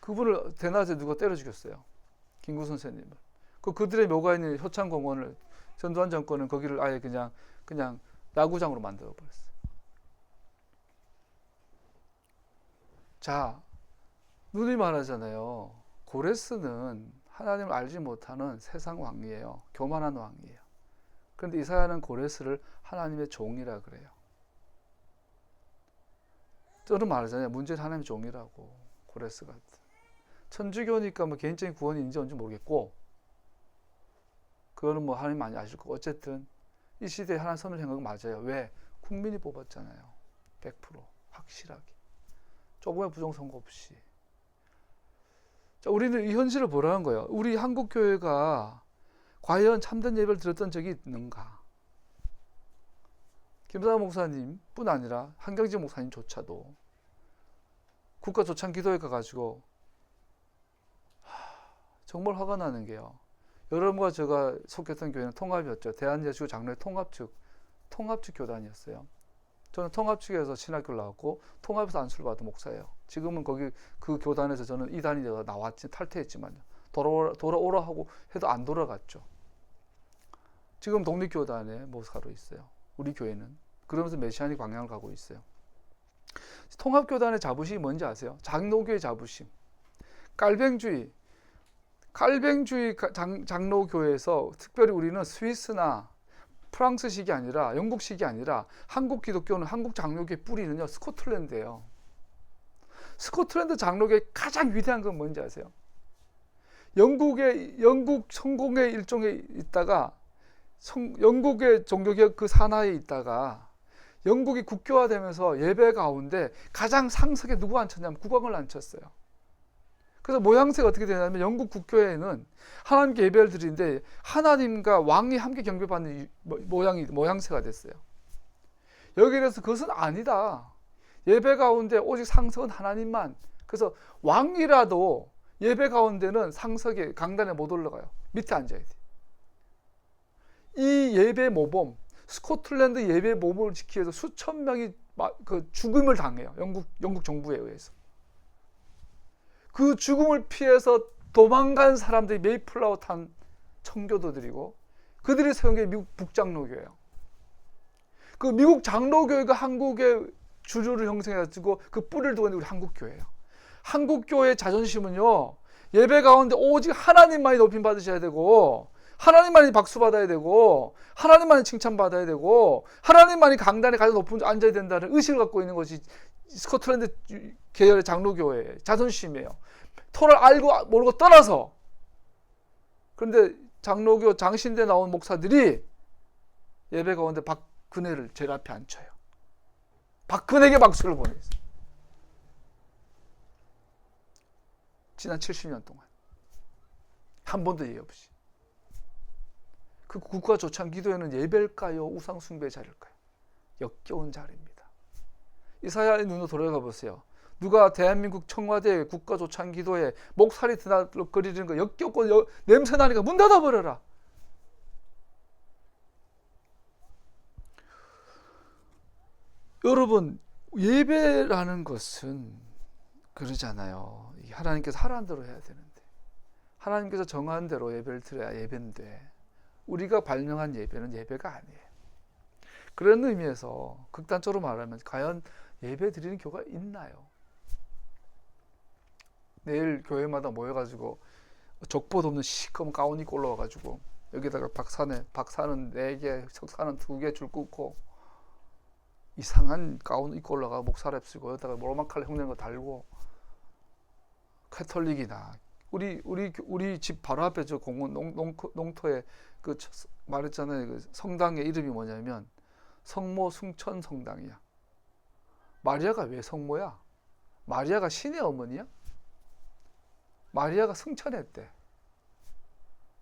그분을 대낮에 누가 때려 죽였어요. 김구 선생님을. 그들의 묘가 있는 효창공원을 전두환 정권은 거기를 아예 그냥 야구장으로 만들어 버렸어요. 자, 누님 말하잖아요. 고레스는 하나님을 알지 못하는 세상 왕이에요. 교만한 왕이에요. 그런데 이사야는 고레스를 하나님의 종이라 그래요. 저는 말하잖아요. 문제는 하나님의 종이라고. 고레스가. 천주교니까 뭐 개인적인 구원인지 뭔지 모르겠고, 그거는 뭐 하나님 많이 아실 거고, 어쨌든 이 시대에 하나님 선을 행한 건 맞아요. 왜? 국민이 뽑았잖아요. 100% 확실하게. 조금의 부정선거 없이. 자, 우리는 이 현실을 보라는 거예요. 우리 한국교회가 과연 참된 예배를 드렸던 적이 있는가? 김사람 목사님 뿐 아니라 한경지 목사님조차도 국가조창 기도회 가가지고 정말 화가 나는 게요. 여러분과 제가 속했던 교회는 통합이었죠. 대한예수교 장로회 통합 측 교단이었어요. 저는 통합 측에서 신학교를 나왔고 통합에서 안수를 받은 목사예요. 지금은 거기 그 교단에서 저는 이단이 되어 나왔지, 탈퇴했지만요. 돌아오라 하고 해도 안 돌아갔죠. 지금 독립교단의 목사로 있어요. 우리 교회는. 그러면서 메시아닉 방향을 가고 있어요. 통합교단의 자부심이 뭔지 아세요? 장로교의 자부심. 깔뱅주의 장로교회에서 특별히 우리는 스위스나 프랑스식이 아니라 영국식이 아니라 한국 기독교는 한국 장로교의 뿌리는요 스코틀랜드예요. 스코틀랜드 장로교의 가장 위대한 건 뭔지 아세요? 영국 성공의 일종에 있다가 영국의 종교개혁 그 산하에 있다가 영국이 국교화되면서 예배 가운데 가장 상석에 누구 앉혔냐면 국왕을 앉혔어요. 그래서 모양새가 어떻게 되냐면 영국 국교회에는 하나님께 예배를 드리는데 하나님과 왕이 함께 경배받는 모양새가 됐어요. 여기에 대해서 그것은 아니다. 예배 가운데 오직 상석은 하나님만. 그래서 왕이라도 예배 가운데는 상석에 강단에 못 올라가요. 밑에 앉아야 돼. 이 예배 모범, 스코틀랜드 예배 모범을 지키기 위해서 수천 명이 죽음을 당해요. 영국 정부에 의해서. 그 죽음을 피해서 도망간 사람들이 메이플라워 탄 청교도들이고 그들이 세운 게 미국 북장로교예요. 그 미국 장로교회가 한국의 주류를 형성해가지고 그 뿌리를 두고 있는 우리 한국교회예요. 한국교회의 자존심은요, 예배 가운데 오직 하나님만이 높임 받으셔야 되고 하나님만이 박수 받아야 되고 하나님만이 칭찬 받아야 되고 하나님만이 강단에 가장 높은 데 앉아야 된다는 의식을 갖고 있는 것이 스코틀랜드 계열의 장로교회의 자존심이에요. 토를 알고 모르고 떠나서. 그런데 장로교 장신대 나온 목사들이 예배 가운데 박근혜를 제일 앞에 앉혀요. 박근혜에게 박수를 보냈어요. 지난 70년 동안 한 번도 예의 없이. 그 국가조창 기도회는 예배일까요? 우상숭배의 자리일까요? 역겨운 자리입니다. 이사야의 눈으로 돌아가 보세요. 누가 대한민국 청와대 국가조창 기도회 목살이 드나거리는 거 역겹고 냄새 나니까 문 닫아버려라. 여러분, 예배라는 것은 그러잖아요. 하나님께서 하라는 대로 해야 되는데 하나님께서 정한 대로 예배를 드려야 예배인데 우리가 발명한 예배는 예배가 아니에요. 그런 의미에서 극단적으로 말하면 과연 예배 드리는 교회가 있나요? 내일 교회마다 모여가지고 적보도 없는 시커먼 가운 입고 올라와가지고 여기다가 박사는 4개, 석사는 2개 줄 긋고 이상한 가운 입고 올라가 목사랩 쓰고 여기다가 로마 칼 흉내는 거 달고 캐톨릭이나 우리 집 바로 앞에 저 공원 농터에 그 말했잖아요. 그 성당의 이름이 뭐냐면 성모 승천 성당이야. 마리아가 왜 성모야? 마리아가 신의 어머니야? 마리아가 승천했대.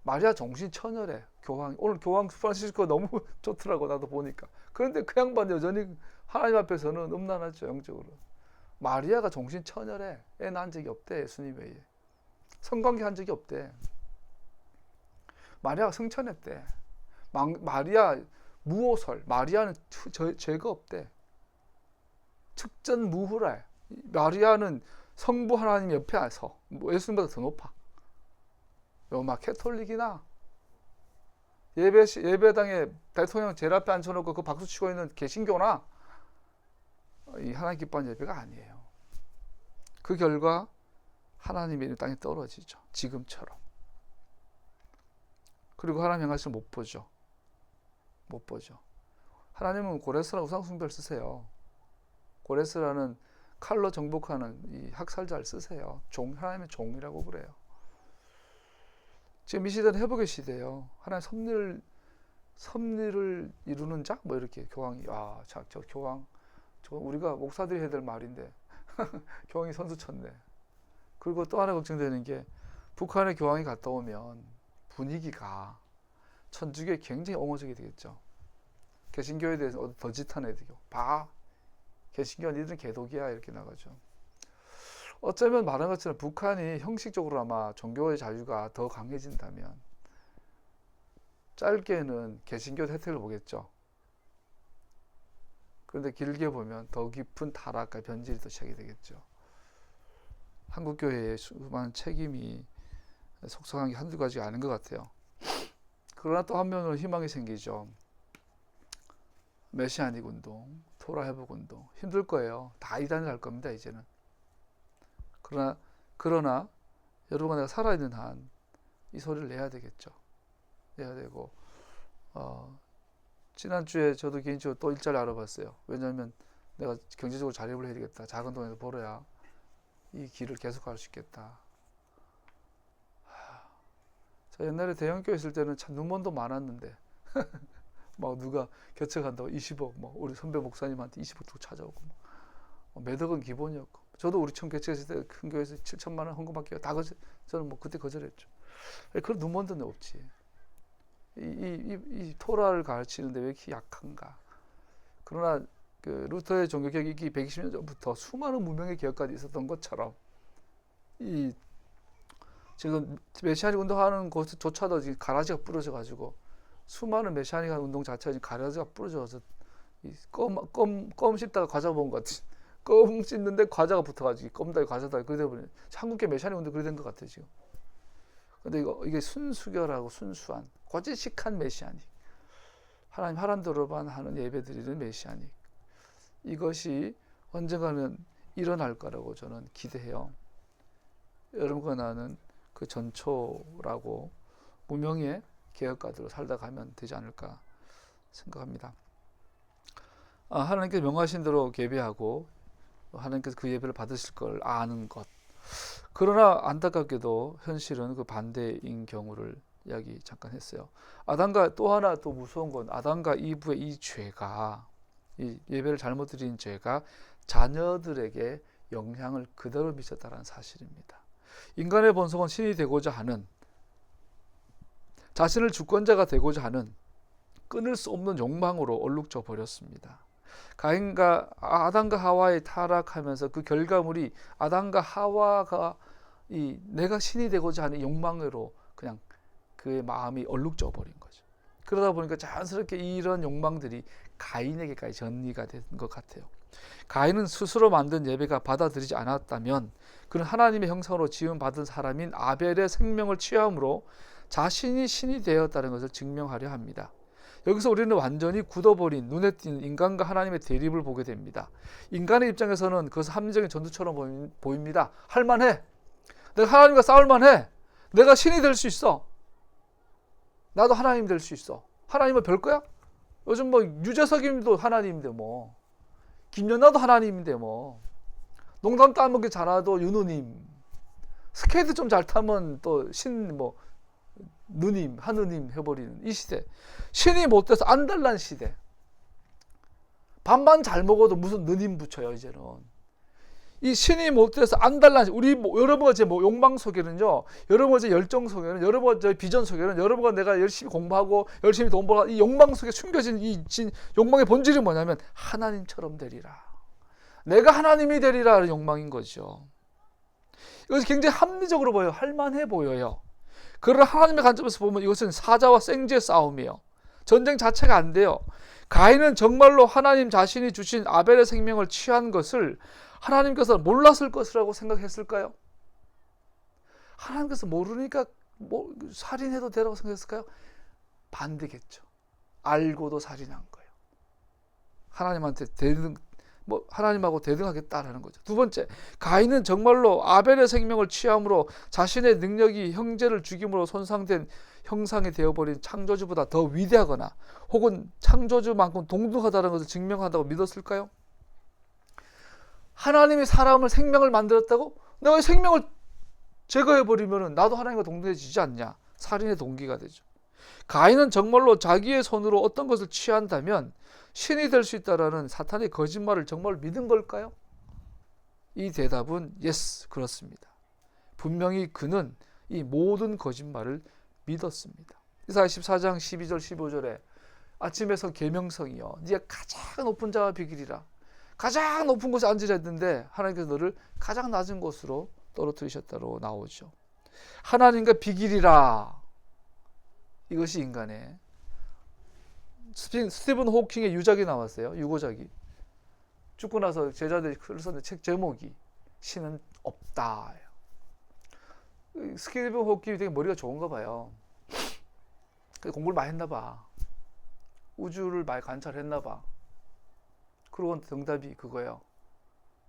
마리아 정신 천열해. 교황 오늘 교황 프란시스코 너무 좋더라고 나도 보니까. 그런데 그 양반 여전히 하나님 앞에서는 음란하죠 영적으로. 마리아가 정신 천열해. 애 낳은 적이 없대. 예수님 외에. 성관계 한 적이 없대. 마리아가 승천했대. 마리아 무오설. 마리아는 죄가 없대. 측전무후라. 마리아는 성부 하나님 옆에 서. 예수님보다 더 높아. 로마 캐톨릭이나 예배당에 대통령 제일 앞에 앉혀놓고 그 박수 치고 있는 개신교나 이 하나님 기뻐하는 예배가 아니에요. 그 결과 하나님의 이름 땅에 떨어지죠. 지금처럼. 그리고 하나님 행하시를 못 보죠. 못 보죠. 하나님은 고레스라고 우상숭배를 쓰세요. 고레스라는 칼로 정복하는 이 학살자를 쓰세요. 하나님의 종이라고 그래요. 지금 이 시대는 회복의 시대예요. 하나님 섭리를 이루는 자? 뭐 이렇게 교황이 저 교황 저 우리가 목사들이 해야 될 말인데 교황이 선수 쳤네. 그리고 또 하나 걱정되는 게 북한에 교황이 갔다 오면 분위기가 천주교에 굉장히 옹호적이 되겠죠. 개신교에 대해서 더 짓하네 되고 개신교 니들은 개독이야 이렇게 나가죠. 어쩌면 말한 것처럼 북한이 형식적으로 아마 종교의 자유가 더 강해진다면 짧게는 개신교 혜택을 보겠죠. 그런데 길게 보면 더 깊은 타락과 변질이 더 시작이 되겠죠. 한국교회의 수많은 책임이 속성한 게 한두 가지가 아닌 것 같아요. 그러나 또 한면으로 희망이 생기죠. 메시아닉 운동, 토라 회복 운동 힘들 거예요. 다 이단을 할 겁니다. 이제는. 그러나 여러분과 내가 살아있는 한 이 소리를 내야 되겠죠. 내야 되고 지난주에 저도 개인적으로 또 일자리 알아봤어요. 왜냐하면 내가 경제적으로 자립을 해야 되겠다. 작은 돈에서 벌어야 이 길을 계속할 수 있겠다. 저 옛날에 대형교회 있을 때는 참 눈먼도 많았는데 막 누가 개척한다고 20억 우리 선배 목사님한테 20억 두고 찾아오고 몇 억은 기본이었고 저도 우리 처음 개척했을 때 큰 교회에서 7천만 원 헌금할게요. 저는 그때 거절했죠. 그런 눈먼 데는 없지. 이 토라를 가르치는데 왜 이렇게 약한가. 그러나 그 루터의 종교개혁이 120년 전부터 수많은 무명의 개혁까지 있었던 것처럼 지금 메시아닉 운동하는 곳조차도 지금 가라지가 부러져 가지고 수많은 메시아닉 운동 자체가 지금 가라지가 부러져서 껌 씹다가 과자 먹은 것 같아. 껌 씹는데 과자가 붙어가지고 껌다가 과자다 그래 버리네. 한국계 메시아닉 운동 그래 된 것 같아 지금. 근데 이게 순수결하고 순수한 고지식한 메시아닉, 하나님 하란 대로만 하는 예배드리는 메시아닉, 이것이 언젠가는 일어날 거라고 저는 기대해요. 여러분과 나는 그 전초라고 무명의 개혁가들로 살다 가면 되지 않을까 생각합니다. 하나님께서 명하신 대로 예배하고 하나님께서 그 예배를 받으실 걸 아는 것. 그러나 안타깝게도 현실은 그 반대인 경우를 이야기 잠깐 했어요. 아담과 또 하나 또 무서운 건 아담과 이브의 이 죄가, 이 예배를 잘못 드린 죄가 자녀들에게 영향을 그대로 미쳤다는 사실입니다. 인간의 본성은 신이 되고자 하는, 자신을 주권자가 되고자 하는 끊을 수 없는 욕망으로 얼룩져 버렸습니다. 아담과 하와의 타락하면서 그 결과물이 아담과 하와가 내가 신이 되고자 하는 욕망으로 그냥 그의 마음이 얼룩져 버린 거죠. 그러다 보니까 자연스럽게 이런 욕망들이 가인에게까지 전이가 된 것 같아요. 가인은 스스로 만든 예배가 받아들이지 않았다면 그는 하나님의 형상으로 지음받은 사람인 아벨의 생명을 취함으로 자신이 신이 되었다는 것을 증명하려 합니다. 여기서 우리는 완전히 굳어버린 눈에 띄는 인간과 하나님의 대립을 보게 됩니다. 인간의 입장에서는 그것은 합리적인 전투처럼 보입니다. 할만해. 내가 하나님과 싸울만해. 내가 신이 될 수 있어. 나도 하나님 될 수 있어. 하나님은 별거야? 요즘 유재석님도 하나님인데 뭐. 김연아도 하나님인데 뭐. 농담 따먹기 잘하도 윤우님. 스케이트 좀 잘 타면 또 누님, 하느님 해버리는 이 시대. 신이 못돼서 안달난 시대. 밥만 잘 먹어도 무슨 느님 붙여요, 이제는. 이 신이 못돼서 안달난 우리 여러분과 제 욕망 속에는요, 여러분과 제 열정 속에는, 여러분과 제 비전 속에는, 여러분과 내가 열심히 공부하고 열심히 돈 벌어 이 욕망 속에 숨겨진 이 욕망의 본질이 뭐냐면 하나님처럼 되리라. 내가 하나님이 되리라는 욕망인 거죠. 이것이 굉장히 합리적으로 보여요. 할만해 보여요. 그러나 하나님의 관점에서 보면 이것은 사자와 생쥐의 싸움이에요. 전쟁 자체가 안 돼요. 가인은 정말로 하나님 자신이 주신 아벨의 생명을 취한 것을 하나님께서 몰랐을 것이라고 생각했을까요? 하나님께서 모르니까 살인해도 되라고 생각했을까요? 반대겠죠. 알고도 살인한 거예요. 하나님한테 하나님하고 대등하겠다라는 거죠. 두 번째, 가인은 정말로 아벨의 생명을 취함으로 자신의 능력이 형제를 죽임으로 손상된 형상이 되어버린 창조주보다 더 위대하거나 혹은 창조주만큼 동등하다는 것을 증명한다고 믿었을까요? 하나님이 사람을 생명을 만들었다고? 내가 생명을 제거해버리면 나도 하나님과 동등해지지 않냐? 살인의 동기가 되죠. 가인은 정말로 자기의 손으로 어떤 것을 취한다면 신이 될 수 있다라는 사탄의 거짓말을 정말 믿은 걸까요? 이 대답은 yes, 그렇습니다. 분명히 그는 이 모든 거짓말을 믿었습니다. 이사야 14장 12절 15절에 아침에서 계명성이여 네가 가장 높은 자와 비기리라. 가장 높은 곳에 앉으려 했는데 하나님께서 너를 가장 낮은 곳으로 떨어뜨리셨다고 나오죠. 하나님과 비기리라. 이것이 인간의 스티븐 호킹의 유작이 나왔어요. 유고작이. 죽고 나서 제자들이 썼는데 책 제목이 신은 없다. 스티븐 호킹이 되게 머리가 좋은가 봐요. 공부를 많이 했나 봐. 우주를 많이 관찰했나 봐. 그러고 정답이 그거예요.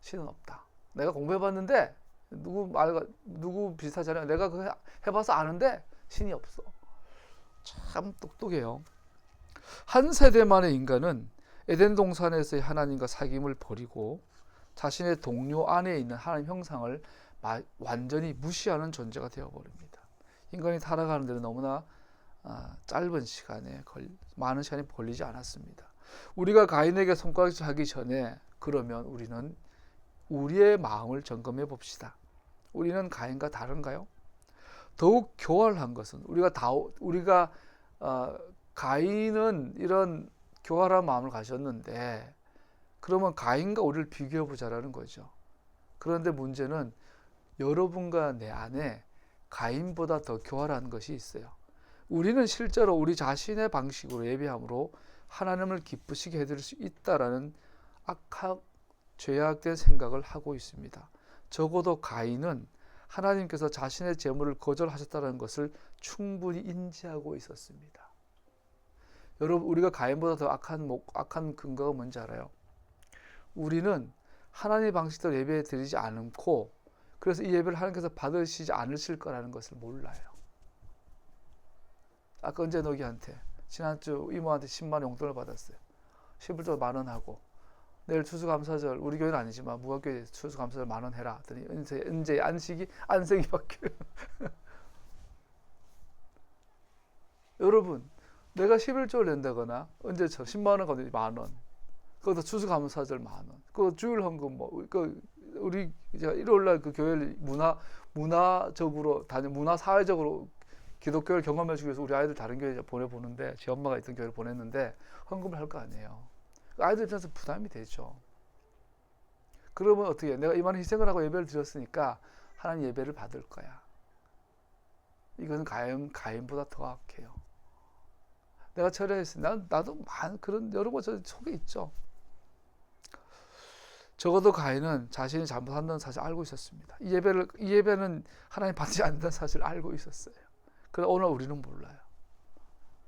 신은 없다. 내가 공부해봤는데 누구 비슷하잖아요. 내가 그거 해봐서 아는데 신이 없어. 참 똑똑해요. 한 세대 만의 인간은 에덴 동산에서의 하나님과 사귐을 버리고 자신의 동료 안에 있는 하나님 형상을 완전히 무시하는 존재가 되어버립니다. 인간이 살아가는 데는 너무나 짧은 시간에 많은 시간이 걸리지 않았습니다. 우리가 가인에게 손가락질 하기 전에 그러면 우리는 우리의 마음을 점검해 봅시다. 우리는 가인과 다른가요? 더욱 교활한 것은 우리가 가인은 이런 교활한 마음을 가졌는데 그러면 가인과 우리를 비교해 보자라는 거죠. 그런데 문제는 여러분과 내 안에 가인보다 더 교활한 것이 있어요. 우리는 실제로 우리 자신의 방식으로 예배함으로 하나님을 기쁘시게 해드릴 수 있다라는 죄악된 생각을 하고 있습니다. 적어도 가인은 하나님께서 자신의 제물을 거절하셨다는 것을 충분히 인지하고 있었습니다. 여러분, 우리가 가인보다 더 악한 근거가 뭔지 알아요? 우리는 하나님의 방식대로 예배 드리지 않고 그래서 이 예배를 하나님께서 받으시지 않으실 거라는 것을 몰라요. 아까 언제 너기한테 지난주 이모한테 10만 원 용돈을 받았어요. 11조 10,000원 하고 내일 추수감사절, 우리 교회는 아니지만 무학교에 추수감사절 10,000원 해라. 하더니 은재 안색이 바뀌어요. 여러분, 내가 11조를 낸다거나 언제처럼 10만 원 가운데 10,000원, 그것도 추수감사절 10,000원, 그 주일 헌금 우리 이제 일요일날 그 교회를 문화적으로 문화 사회적으로 기독교를 경험해주기 위해서 우리 아이들 다른 교회 보내보는데 제 엄마가 있던 교회를 보냈는데 헌금을 할 거 아니에요. 아이들 입장에서 부담이 되죠. 그러면 어떻게 해? 내가 이만한 희생을 하고 예배를 드렸으니까 하나님 예배를 받을 거야. 이것은 가인보다 더 악해요. 내가 철회했으니 나도 그런 여러 번 저 속에 있죠. 적어도 가인은 자신이 잘못한다는 사실을 알고 있었습니다. 이 예배는 하나님 받지 않는다는 사실을 알고 있었어요. 그러나 오늘 우리는 몰라요.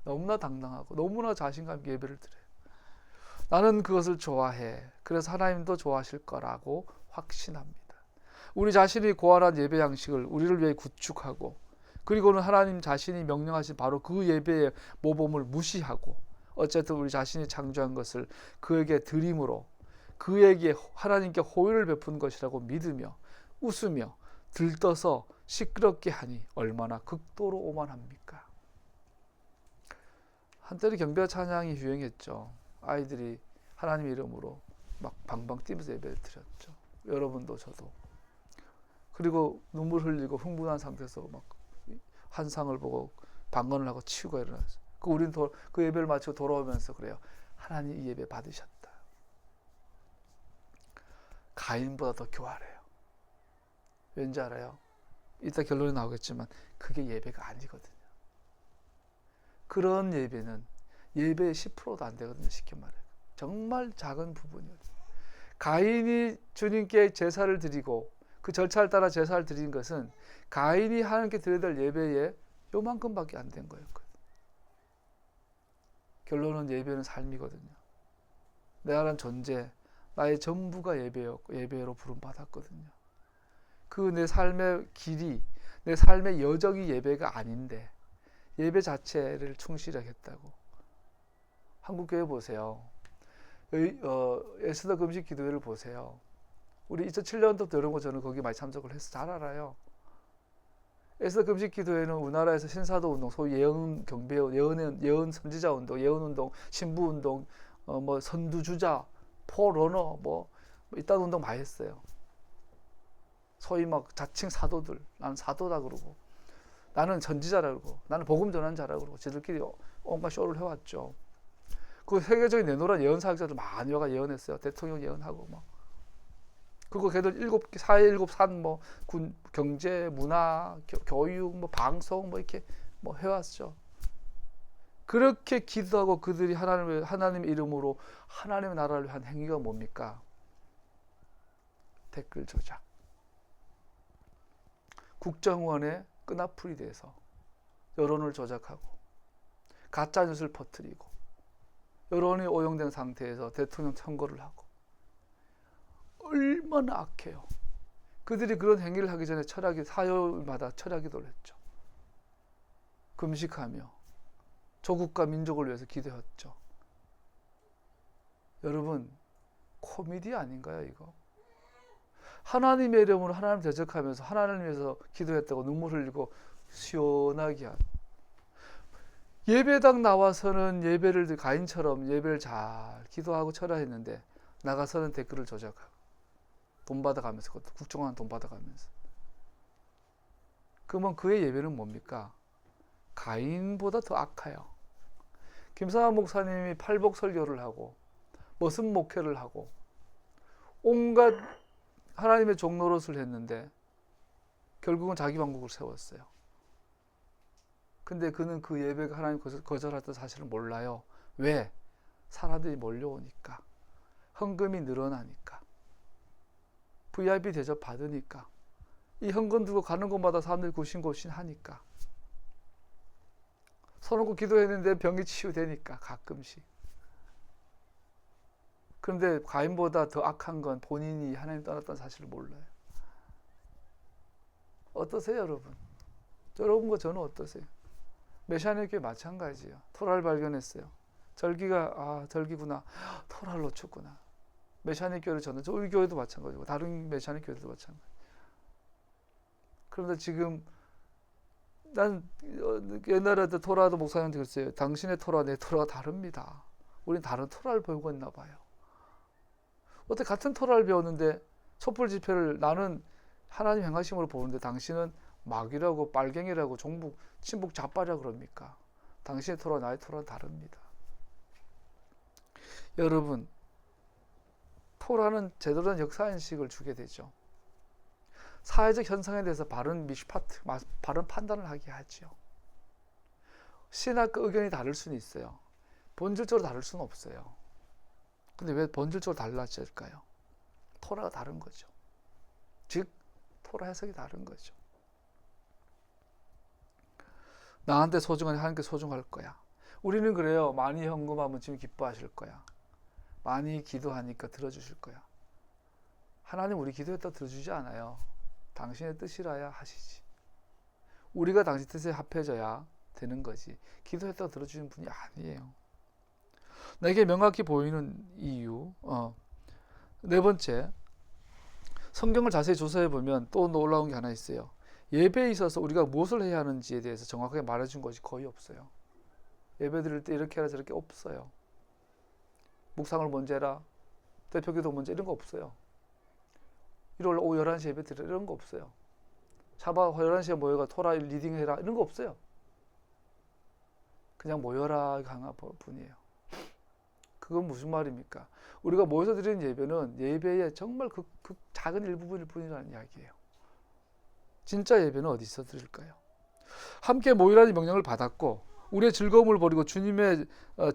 너무나 당당하고 너무나 자신감 있게 예배를 드려요. 나는 그것을 좋아해. 그래서 하나님도 좋아하실 거라고 확신합니다. 우리 자신이 고안한 예배 양식을 우리를 위해 구축하고 그리고는 하나님 자신이 명령하신 바로 그 예배의 모범을 무시하고 어쨌든 우리 자신이 창조한 것을 그에게 드림으로 그에게 하나님께 호의를 베푼 것이라고 믿으며 웃으며 들떠서 시끄럽게 하니 얼마나 극도로 오만합니까? 한때는 경배와 찬양이 유행했죠. 아이들이 하나님 이름으로 막 방방 뛰면서 예배를 드렸죠. 여러분도 저도. 그리고 눈물 흘리고 흥분한 상태에서 막 환상을 보고 방언을 하고 치우고 일어났어요. 우리는 그 예배를 마치고 돌아오면서 그래요. 하나님 이 예배 받으셨다. 가인보다 더 교활해요. 왠지 알아요? 이따 결론이 나오겠지만 그게 예배가 아니거든요. 그런 예배는 예배의 10%도 안 되거든요. 쉽게 말해요. 정말 작은 부분이에요. 가인이 주님께 제사를 드리고 그 절차를 따라 제사를 드린 것은 가인이 하나님께 드려야 될 예배의 요만큼밖에 안 된 거였거든요. 결론은 예배는 삶이거든요. 내가란 존재, 나의 전부가 예배로 부름받았거든요. 그 내 삶의 길이, 내 삶의 여정이 예배가 아닌데 예배 자체를 충실하겠다고. 한국교회 보세요. 에스더 금식 기도회를 보세요. 우리 2007년도부터 이런 거 저는 거기 많이 참석을 해서 잘 알아요. 에스더 금식 기도회는 우리나라에서 신사도 운동, 소위 예언 경배, 예언 선지자 운동, 예언 운동, 신부 운동, 뭐 선두주자, 포러너, 뭐 이딴 운동 많이 했어요. 소위 막 자칭 사도들, 나는 사도다 그러고, 나는 선지자라 그러고, 나는 복음 전환자라 그러고, 지들끼리 온갖 쇼를 해왔죠. 그 세계적인 내노란 예언 사역자들 많이 와가 예언했어요. 대통령 예언하고 막. 그거 걔들 사회 7산 뭐 경제, 문화, 교육, 뭐 방송 뭐 이렇게 뭐 해왔죠. 그렇게 기도하고 그들이 하나님의 이름으로 하나님의 나라를 위한 행위가 뭡니까? 댓글 조작. 국정원의 끈앞풀이 돼서 여론을 조작하고 가짜 뉴스를 퍼뜨리고 여론이 오용된 상태에서 대통령 선거를 하고 얼마나 악해요. 그들이 그런 행위를 하기 전에 사요일마다 철야 기도를 했죠. 금식하며 조국과 민족을 위해서 기도했죠. 여러분, 코미디 아닌가요, 이거? 하나님의 이름으로 하나님 대적하면서 하나님을 위해서 기도했다고 눈물 흘리고 시원하게 한. 예배당 나와서는 예배를 가인처럼 예배를 잘 기도하고 철야했는데 나가서는 댓글을 조작하고 돈 받아가면서, 그것도 국정원 돈 받아가면서. 그러면 그의 예배는 뭡니까? 가인보다 더 악해요. 김상환 목사님이 팔복 설교를 하고 머슴 목회를 하고 온갖 하나님의 종 노릇을 했는데 결국은 자기 왕국을 세웠어요. 근데 그는 그 예배가 하나님 거절했던 사실을 몰라요. 왜? 사람들이 몰려오니까, 헌금이 늘어나니까, VIP 대접 받으니까, 이 헌금 들고 가는 곳마다 사람들이 고신고신 하니까, 서놓고 기도했는데 병이 치유되니까 가끔씩. 그런데 가인보다 더 악한 건 본인이 하나님 떠났다는 사실을 몰라요. 어떠세요, 여러분? 여러분과 저는 어떠세요? 메시아의 교회 마찬가지예요. 토라를 발견했어요. 절기구나. 토라를 놓쳤구나. 메시아의 교회를 저는, 우리 교회도 마찬가지고 다른 메시아의 교회도 마찬가지. 그런데 지금 난 옛날에 토라도 목사님한테 그랬어요. 당신의 토라, 내 토라가 다릅니다. 우린 다른 토라를 배우고 있나 봐요. 어떻게 같은 토라를 배웠는데 촛불 집회를 나는 하나님 행하심으로 보는데 당신은 마귀라고 빨갱이라고 친북 좌빨이라고 그럽니까? 당신의 토라, 나의 토라는 다릅니다. 여러분, 토라는 제대로 된 역사인식을 주게 되죠. 사회적 현상에 대해서 바른 판단을 하게 하죠. 신학과 의견이 다를 수는 있어요. 본질적으로 다를 수는 없어요. 근데 왜 본질적으로 달라질까요? 토라가 다른 거죠. 즉, 토라 해석이 다른 거죠. 나한테 소중한 하나님께 소중할 거야. 우리는 그래요. 많이 헌금하면 지금 기뻐하실 거야. 많이 기도하니까 들어주실 거야. 하나님 우리 기도했다 들어주지 않아요. 당신의 뜻이라야 하시지. 우리가 당신 뜻에 합해져야 되는 거지. 기도했다고 들어주는 분이 아니에요. 내게 명확히 보이는 이유, 네 번째, 성경을 자세히 조사해 보면 또 놀라운 게 하나 있어요. 예배에 있어서 우리가 무엇을 해야 하는지에 대해서 정확하게 말해준 것이 거의 없어요. 예배 드릴 때 이렇게 해라 저렇게 없어요. 묵상을 먼저 해라, 대표기도 먼저, 이런 거 없어요. 일요일 오후 11시에 예배 드리라, 이런 거 없어요. 샤바 11시에 모여가 토라 리딩 해라, 이런 거 없어요. 그냥 모여라 강한 분이에요. 그건 무슨 말입니까? 우리가 모여서 드리는 예배는 예배의 정말 그 작은 일부분일 뿐이라는 이야기예요. 진짜 예배는 어디서 드릴까요? 함께 모이라는 명령을 받았고 우리의 즐거움을 버리고 주님의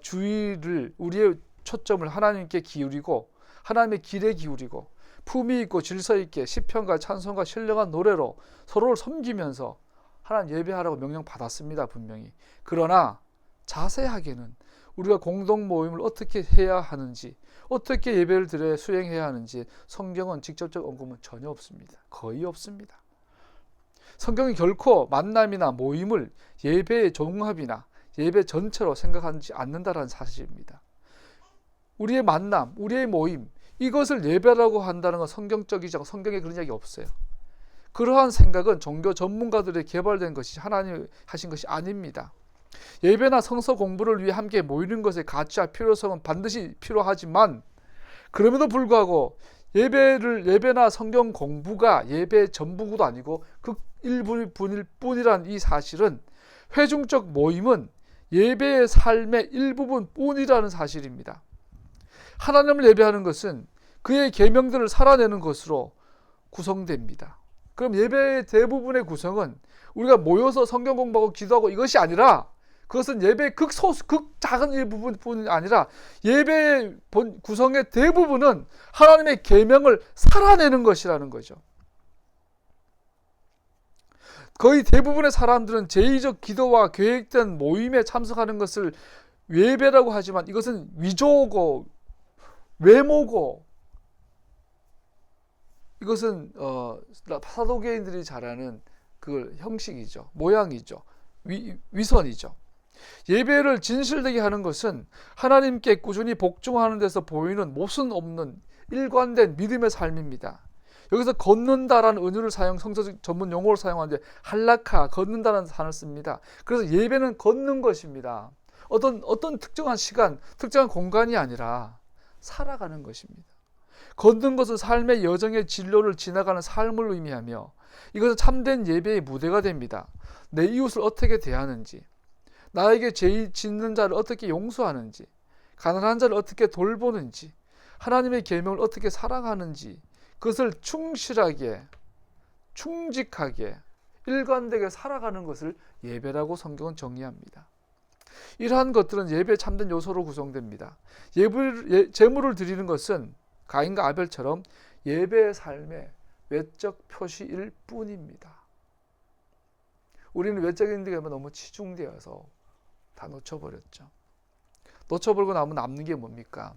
주의를, 우리의 초점을 하나님께 기울이고 하나님의 길에 기울이고 품위 있고 질서 있게 시편과 찬송과 신령한 노래로 서로를 섬기면서 하나님 예배하라고 명령 받았습니다, 분명히. 그러나 자세하게는 우리가 공동 모임을 어떻게 해야 하는지, 어떻게 예배를 드려 수행해야 하는지 성경은 직접적 언급은 전혀 없습니다. 거의 없습니다. 성경이 결코 만남이나 모임을 예배의 종합이나 예배 전체로 생각하지 않는다는 사실입니다. 우리의 만남, 우리의 모임, 이것을 예배라고 한다는 건 성경적이지 않고 성경에 그런 이야기 없어요. 그러한 생각은 종교 전문가들의 개발된 것이 하나님이 하신 것이 아닙니다. 예배나 성서 공부를 위해 함께 모이는 것의 가치와 필요성은 반드시 필요하지만 그럼에도 불구하고 예배나 성경 공부가 예배의 전부도 아니고 극 일부분일 뿐이란 이 사실은 회중적 모임은 예배의 삶의 일부분 뿐이라는 사실입니다. 하나님을 예배하는 것은 그의 계명들을 살아내는 것으로 구성됩니다. 그럼 예배의 대부분의 구성은 우리가 모여서 성경 공부하고 기도하고 이것이 아니라, 그것은 예배의 극 작은 일부분뿐이 아니라 예배의 구성의 대부분은 하나님의 계명을 살아내는 것이라는 거죠. 거의 대부분의 사람들은 제의적 기도와 계획된 모임에 참석하는 것을 예배라고 하지만 이것은 위조고 외모고, 이것은 사도계인들이 잘하는 그 형식이죠. 모양이죠. 위선이죠. 예배를 진실되게 하는 것은 하나님께 꾸준히 복종하는 데서 보이는 모순 없는 일관된 믿음의 삶입니다. 여기서 걷는다라는 은유를 성서적 전문 용어를 사용하는데 할라카, 걷는다는 단어를 씁니다. 그래서 예배는 걷는 것입니다. 어떤 특정한 시간, 특정한 공간이 아니라 살아가는 것입니다. 걷는 것은 삶의 여정의 진로를 지나가는 삶을 의미하며 이것은 참된 예배의 무대가 됩니다. 내 이웃을 어떻게 대하는지, 나에게 죄 짓는 자를 어떻게 용서하는지, 가난한 자를 어떻게 돌보는지, 하나님의 계명을 어떻게 사랑하는지, 그것을 충실하게, 충직하게, 일관되게 살아가는 것을 예배라고 성경은 정의합니다. 이러한 것들은 예배의 참된 요소로 구성됩니다. 제물을 드리는 것은 가인과 아벨처럼 예배의 삶의 외적 표시일 뿐입니다. 우리는 외적인 데 너무 치중되어서 다 놓쳐버렸죠. 놓쳐버리고 나면 남는 게 뭡니까?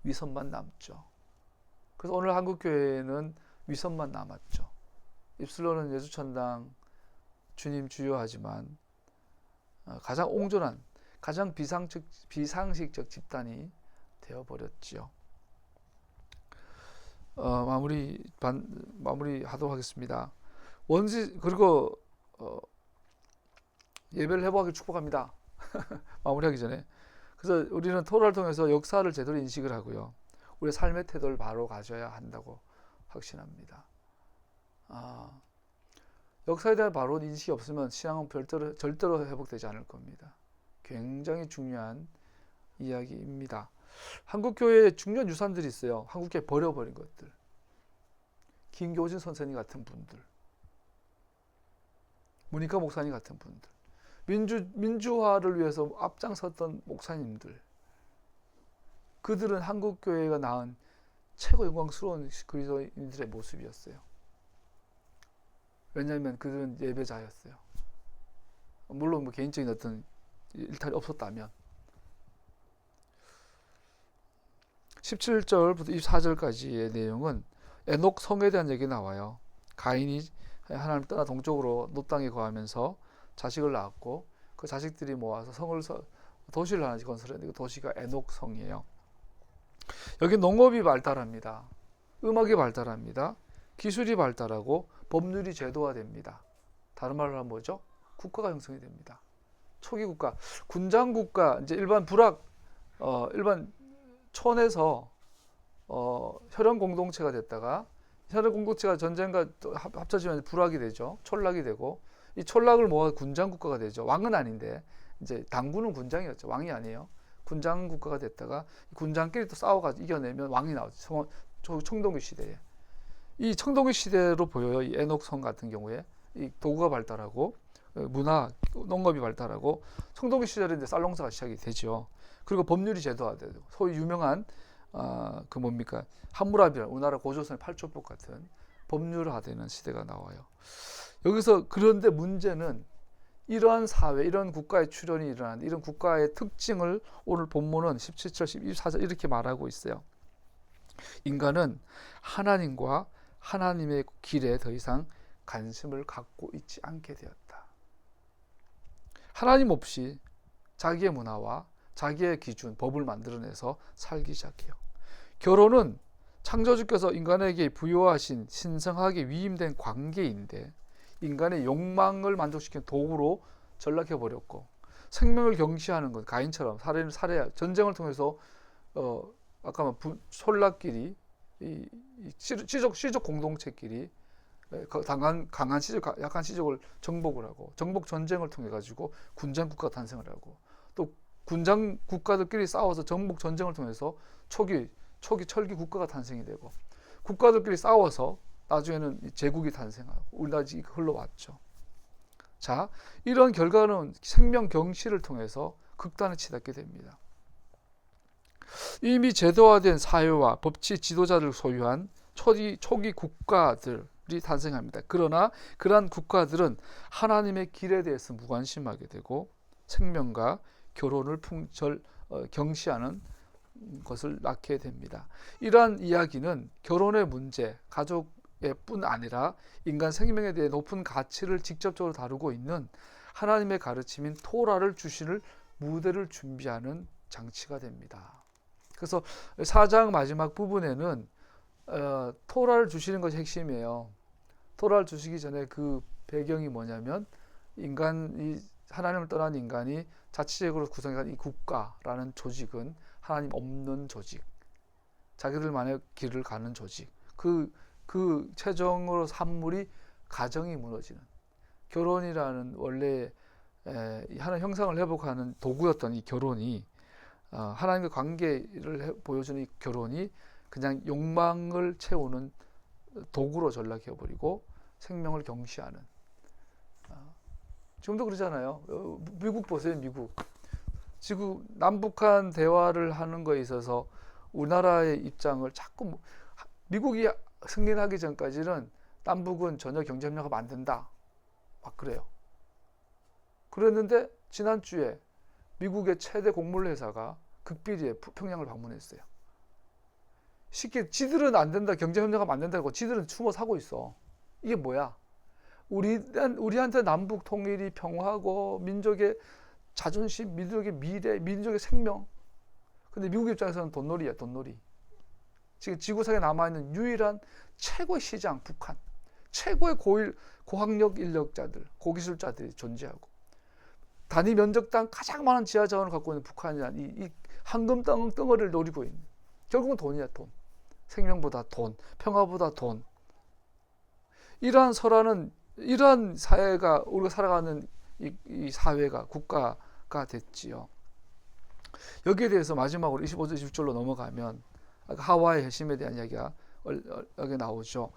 위선만 남죠. 그래서 오늘 한국교회는 위선만 남았죠. 입술로는 예수천당 주님 주여하지만 가장 옹졸한, 가장 비상식적 집단이 되어버렸지요. 마무리하도록 하겠습니다. 그리고 예배를 회복하길 축복합니다. 마무리하기 전에. 그래서 우리는 토라를 통해서 역사를 제대로 인식을 하고요. 우리의 삶의 태도를 바로 가져야 한다고 확신합니다. 역사에 대한 바로 인식이 없으면 신앙은 절대로 회복되지 않을 겁니다. 굉장히 중요한 이야기입니다. 한국교회에 중요한 유산들이 있어요. 한국교회 버려버린 것들. 김교진 선생님 같은 분들, 문익화 목사님 같은 분들, 민주화를 위해서 앞장섰던 목사님들, 그들은 한국교회가 낳은 최고 영광스러운 그리스도인들의 모습이었어요. 왜냐하면 그들은 예배자였어요. 물론 개인적인 어떤 일탈이 없었다면. 17절부터 24절까지의 내용은 에녹 성에 대한 얘기 나와요. 가인이 하나님을 떠나 동쪽으로 롯 땅에 거하면서 자식을 낳았고 그 자식들이 모아서 도시를 하나 건설했는데 그 도시가 에녹 성이에요. 여기 농업이 발달합니다. 음악이 발달합니다. 기술이 발달하고 법률이 제도화됩니다. 다른 말로 하면 뭐죠? 국가가 형성이 됩니다. 초기 국가, 군장 국가, 이제 일반 일반 촌에서 혈연 공동체가 됐다가 혈연 공동체가 전쟁과 합쳐지면 불락이 되죠. 촌락이 되고 이 촌락을 모아 군장 국가가 되죠. 왕은 아닌데 이제 당군은 군장이었죠. 왕이 아니에요. 군장 국가가 됐다가 군장끼리 또 싸워가지고 이겨내면 왕이 나오죠. 청동기 시대에 이 청동기 시대로 보여요. 이 에녹성 같은 경우에 이 도구가 발달하고 문화, 농업이 발달하고 청동기 시절에 이제 쌀농사가 시작이 되죠. 그리고 법률이 제도화되고 소위 유명한 그 뭡니까 함무라비라는 우리나라 고조선의 팔초법 같은 법률화되는 시대가 나와요. 여기서 그런데 문제는 이러한 사회, 이런 국가의 출현이 일어난 이런 국가의 특징을 오늘 본문은 17절, 24절 이렇게 말하고 있어요. 인간은 하나님과 하나님의 길에 더 이상 관심을 갖고 있지 않게 되었다. 하나님 없이 자기의 문화와 자기의 기준, 법을 만들어내서 살기 시작해요. 결혼은 창조주께서 인간에게 부여하신 신성하게 위임된 관계인데 인간의 욕망을 만족시키는 도구로 전락해버렸고 생명을 경시하는 것, 가인처럼 살해, 전쟁을 통해서 아까 솔락끼리 시족 공동체끼리 강한 시족, 약한 시족을 정복을 하고 정복 전쟁을 통해 가지고 군장 국가 탄생을 하고 또 군장 국가들끼리 싸워서 정복 전쟁을 통해서 초기 철기 국가가 탄생이 되고 국가들끼리 싸워서 나중에는 제국이 탄생하고 우리나라까지 흘러왔죠. 자, 이런 결과는 생명 경시를 통해서 극단에 치닫게 됩니다. 이미 제도화된 사회와 법치 지도자를 소유한 초기 국가들이 탄생합니다. 그러나 그러한 국가들은 하나님의 길에 대해서 무관심하게 되고 생명과 결혼을 경시하는 것을 낳게 됩니다. 이러한 이야기는 결혼의 문제, 가족의 뿐 아니라 인간 생명에 대해 높은 가치를 직접적으로 다루고 있는 하나님의 가르침인 토라를 주실 무대를 준비하는 장치가 됩니다. 그래서 4장 마지막 부분에는 토라를 주시는 것이 핵심이에요. 토라를 주시기 전에 그 배경이 뭐냐면 하나님을 떠난 인간이 자치적으로 구성한 이 국가라는 조직은 하나님 없는 조직, 자기들만의 길을 가는 조직, 그 최종으로 산물이 가정이 무너지는, 결혼이라는 원래 하나님 형상을 회복하는 도구였던 이 결혼이 하나님과 관계를 보여주는 이 결혼이 그냥 욕망을 채우는 도구로 전락해버리고 생명을 경시하는, 지금도 그러잖아요. 미국 보세요. 미국 지금 남북한 대화를 하는 거에 있어서 우리나라의 입장을 자꾸 미국이 승인하기 전까지는 남북은 전혀 경제협력하면 안 된다 막 그래요. 그랬는데 지난주에 미국의 최대 곡물 회사가 극비리에 평양을 방문했어요. 쉽게 지들은 안 된다, 경제협력하면 안 된다고 지들은 숨어 사고 있어. 이게 뭐야? 우리한테 남북 통일이 평화고 민족의 자존심, 민족의 미래, 민족의 생명. 근데 미국 입장에서는 돈놀이야, 돈놀이. 지금 지구상에 남아있는 유일한 최고의 시장, 북한. 최고의 고학력 인력자들, 고기술자들이 존재하고 단위 면적당 가장 많은 지하 자원을 갖고 있는 북한이란 이 황금 덩어리를 노리고 있는, 결국은 돈이야, 돈. 생명보다 돈, 평화보다 돈. 이러한 사회가, 우리가 살아가는 이 사회가, 국가가 됐지요. 여기에 대해서 마지막으로 25절, 26절로 넘어가면 하와의 핵심에 대한 이야기가 여기 나오죠.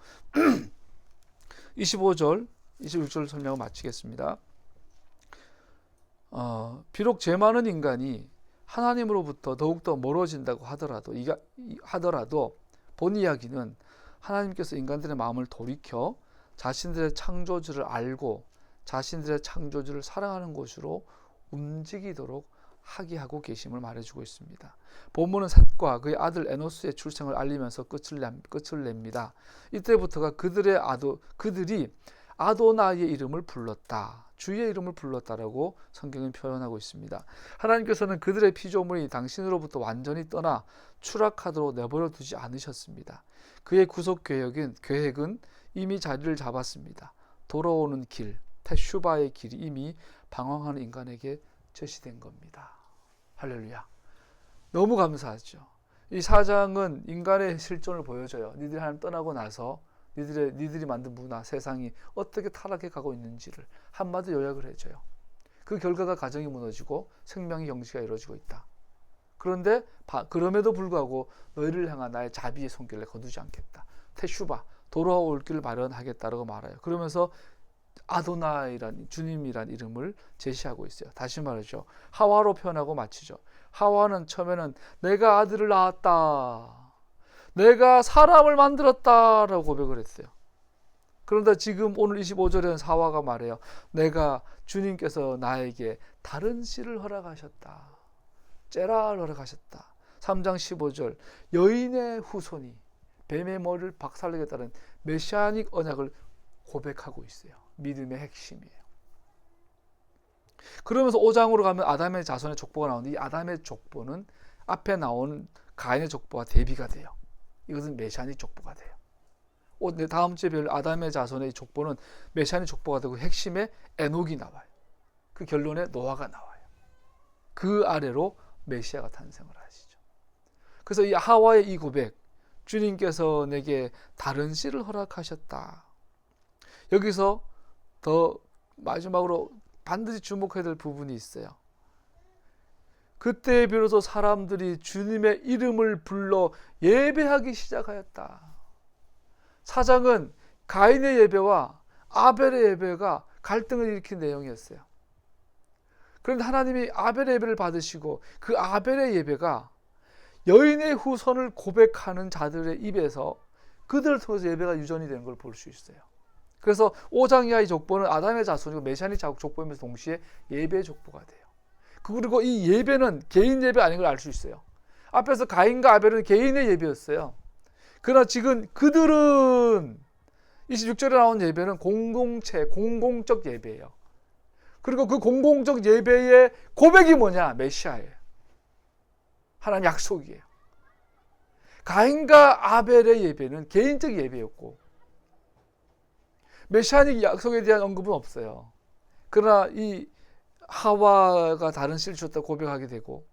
25절, 26절 설명을 마치겠습니다. 비록 죄 많은 인간이 하나님으로부터 더욱더 멀어진다고 하더라도 본 이야기는 하나님께서 인간들의 마음을 돌이켜 자신들의 창조주를 알고 자신들의 창조주를 사랑하는 곳으로 움직이도록 하게 하고 계심을 말해주고 있습니다. 본문은 셋과 그의 아들 에노스의 출생을 알리면서 끝을 냅니다. 이때부터가 그들이 아도나이의 이름을 불렀다. 주의 이름을 불렀다라고 성경은 표현하고 있습니다. 하나님께서는 그들의 피조물이 당신으로부터 완전히 떠나 추락하도록 내버려 두지 않으셨습니다. 그의 구속 계획은 이미 자리를 잡았습니다. 돌아오는 길, 테슈바의 길이 이미 방황하는 인간에게 제시된 겁니다. 할렐루야. 너무 감사하죠. 이 4장은 인간의 실존을 보여줘요. 니들이 하나님 떠나고 나서 니들이 만든 문화, 세상이 어떻게 타락해 가고 있는지를 한마디로 요약을 해줘요. 그 결과가 가정이 무너지고 생명의 경지가 이루어지고 있다. 그런데 그럼에도 불구하고 너희를 향한 나의 자비의 손길을 거두지 않겠다. 테슈바, 돌아올 길을 마련하겠다라고 말해요. 그러면서 아도나이란 주님이란 이름을 제시하고 있어요. 다시 말하죠. 하와로 표현하고 마치죠. 하와는 처음에는 내가 아들을 낳았다, 내가 사람을 만들었다라고 고백을 했어요. 그런데 지금 오늘 25절에는 하와가 말해요. 내가 주님께서 나에게 다른 씨를 허락하셨다. 제라를 허락하셨다. 3장 15절 여인의 후손이 뱀의 머리를 박살내겠다는 메시아닉 언약을 고백하고 있어요. 믿음의 핵심이에요. 그러면서 5장으로 가면 아담의 자손의 족보가 나오는데 이 아담의 족보는 앞에 나온 가인의 족보와 대비가 돼요. 이것은 메시아닉 족보가 돼요. 다음 주에 배울 아담의 자손의 족보는 메시아닉 족보가 되고 핵심에 에녹이 나와요. 그 결론에 노아가 나와요. 그 아래로 메시아가 탄생을 하시죠. 그래서 이 하와의 이 고백, 주님께서 내게 다른 씨를 허락하셨다. 여기서 더 마지막으로 반드시 주목해야 될 부분이 있어요. 그때 비로소 사람들이 주님의 이름을 불러 예배하기 시작하였다. 4장은 가인의 예배와 아벨의 예배가 갈등을 일으킨 내용이었어요. 그런데 하나님이 아벨의 예배를 받으시고 그 아벨의 예배가 여인의 후손을 고백하는 자들의 입에서 그들을 통해서 예배가 유전이 되는 걸 볼 수 있어요. 그래서 5장 이하의 족보는 아담의 자손이고 메시아닉 족보이면서 동시에 예배의 족보가 돼요. 그리고 이 예배는 개인 예배 아닌 걸 알 수 있어요. 앞에서 가인과 아벨은 개인의 예배였어요. 그러나 지금 그들은 26절에 나온 예배는 공공적 예배예요. 그리고 그 공공적 예배의 고백이 뭐냐? 메시아예요. 하나님 약속이에요. 가인과 아벨의 예배는 개인적 예배였고 메시아닉 약속에 대한 언급은 없어요. 그러나 이 하와가 다른 씨를 주었다 고백하게 되고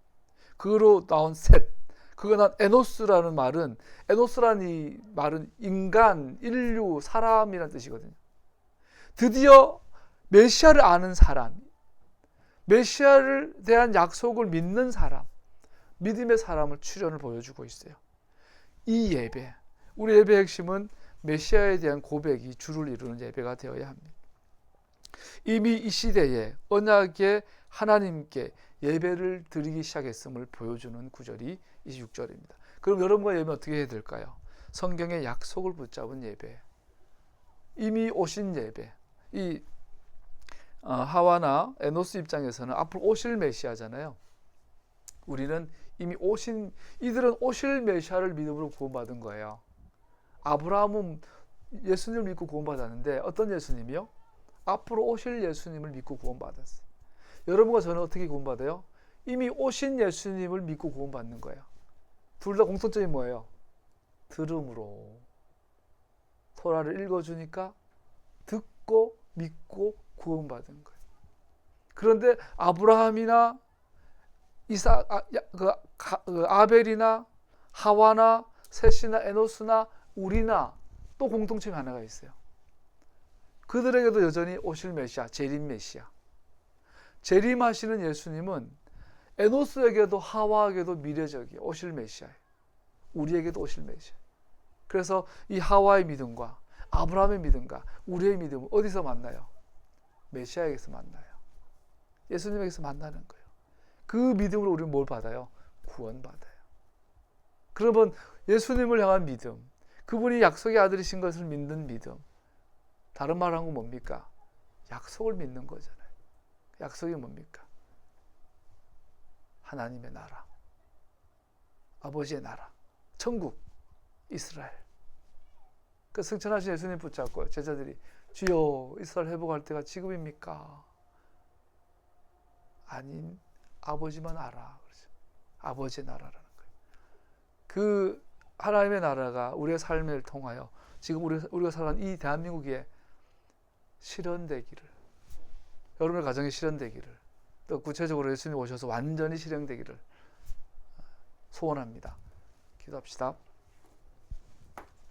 그로 나온 셋, 그거 에노스라는 말은 에노스라는 이 말은 인간, 인류, 사람이라는 뜻이거든요. 드디어 메시아를 아는 사람, 메시아를 대한 약속을 믿는 사람, 믿음의 사람을 출현을 보여주고 있어요. 이 예배, 우리 예배의 핵심은 메시아에 대한 고백이 주를 이루는 예배가 되어야 합니다. 이미 이 시대에 언약의 하나님께 예배를 드리기 시작했음을 보여주는 구절이 26절입니다. 그럼 여러분과 예배는 어떻게 해야 될까요? 성경의 약속을 붙잡은 예배, 이미 오신 예배. 이 하와나 에노스 입장에서는 앞으로 오실 메시아잖아요. 우리는 이미 이들은 오실 메시아를 믿음으로 구원받은 거예요. 아브라함은 예수님을 믿고 구원받았는데 어떤 예수님이요? 앞으로 오실 예수님을 믿고 구원받았어요. 여러분과 저는 어떻게 구원받아요? 이미 오신 예수님을 믿고 구원받는 거예요. 둘 다 공통점이 뭐예요? 들음으로. 토라를 읽어주니까 듣고 믿고 구원받은 거예요. 그런데 아브라함이나 아벨이나 하와나 셋이나 에노스나 우리나 또 공통점이 하나가 있어요. 그들에게도 여전히 오실 메시아, 재림 메시아. 재림하시는 예수님은 에노스에게도 하와에게도 미래적이에요. 오실 메시아예요. 우리에게도 오실 메시아. 그래서 이 하와의 믿음과 아브라함의 믿음과 우리의 믿음은 어디서 만나요? 메시아에게서 만나요. 예수님에게서 만나는 거예요. 그 믿음으로 우리는 뭘 받아요? 구원받아요. 그러면 예수님을 향한 믿음, 그분이 약속의 아들이신 것을 믿는 믿음, 다른 말 한 건 뭡니까? 약속을 믿는 거잖아요. 약속이 뭡니까? 하나님의 나라, 아버지의 나라, 천국, 이스라엘. 그 승천하신 예수님 붙잡고 제자들이 주여 이스라엘 회복할 때가 지금입니까? 아닌 아버지만 알아. 그렇죠. 아버지의 나라라는 거예요. 그 하나님의 나라가 우리의 삶을 통하여 지금 우리가 살아가는 이 대한민국에 실현되기를, 여러분의 가정에 실현되기를, 또 구체적으로 예수님 오셔서 완전히 실현되기를 소원합니다. 기도합시다.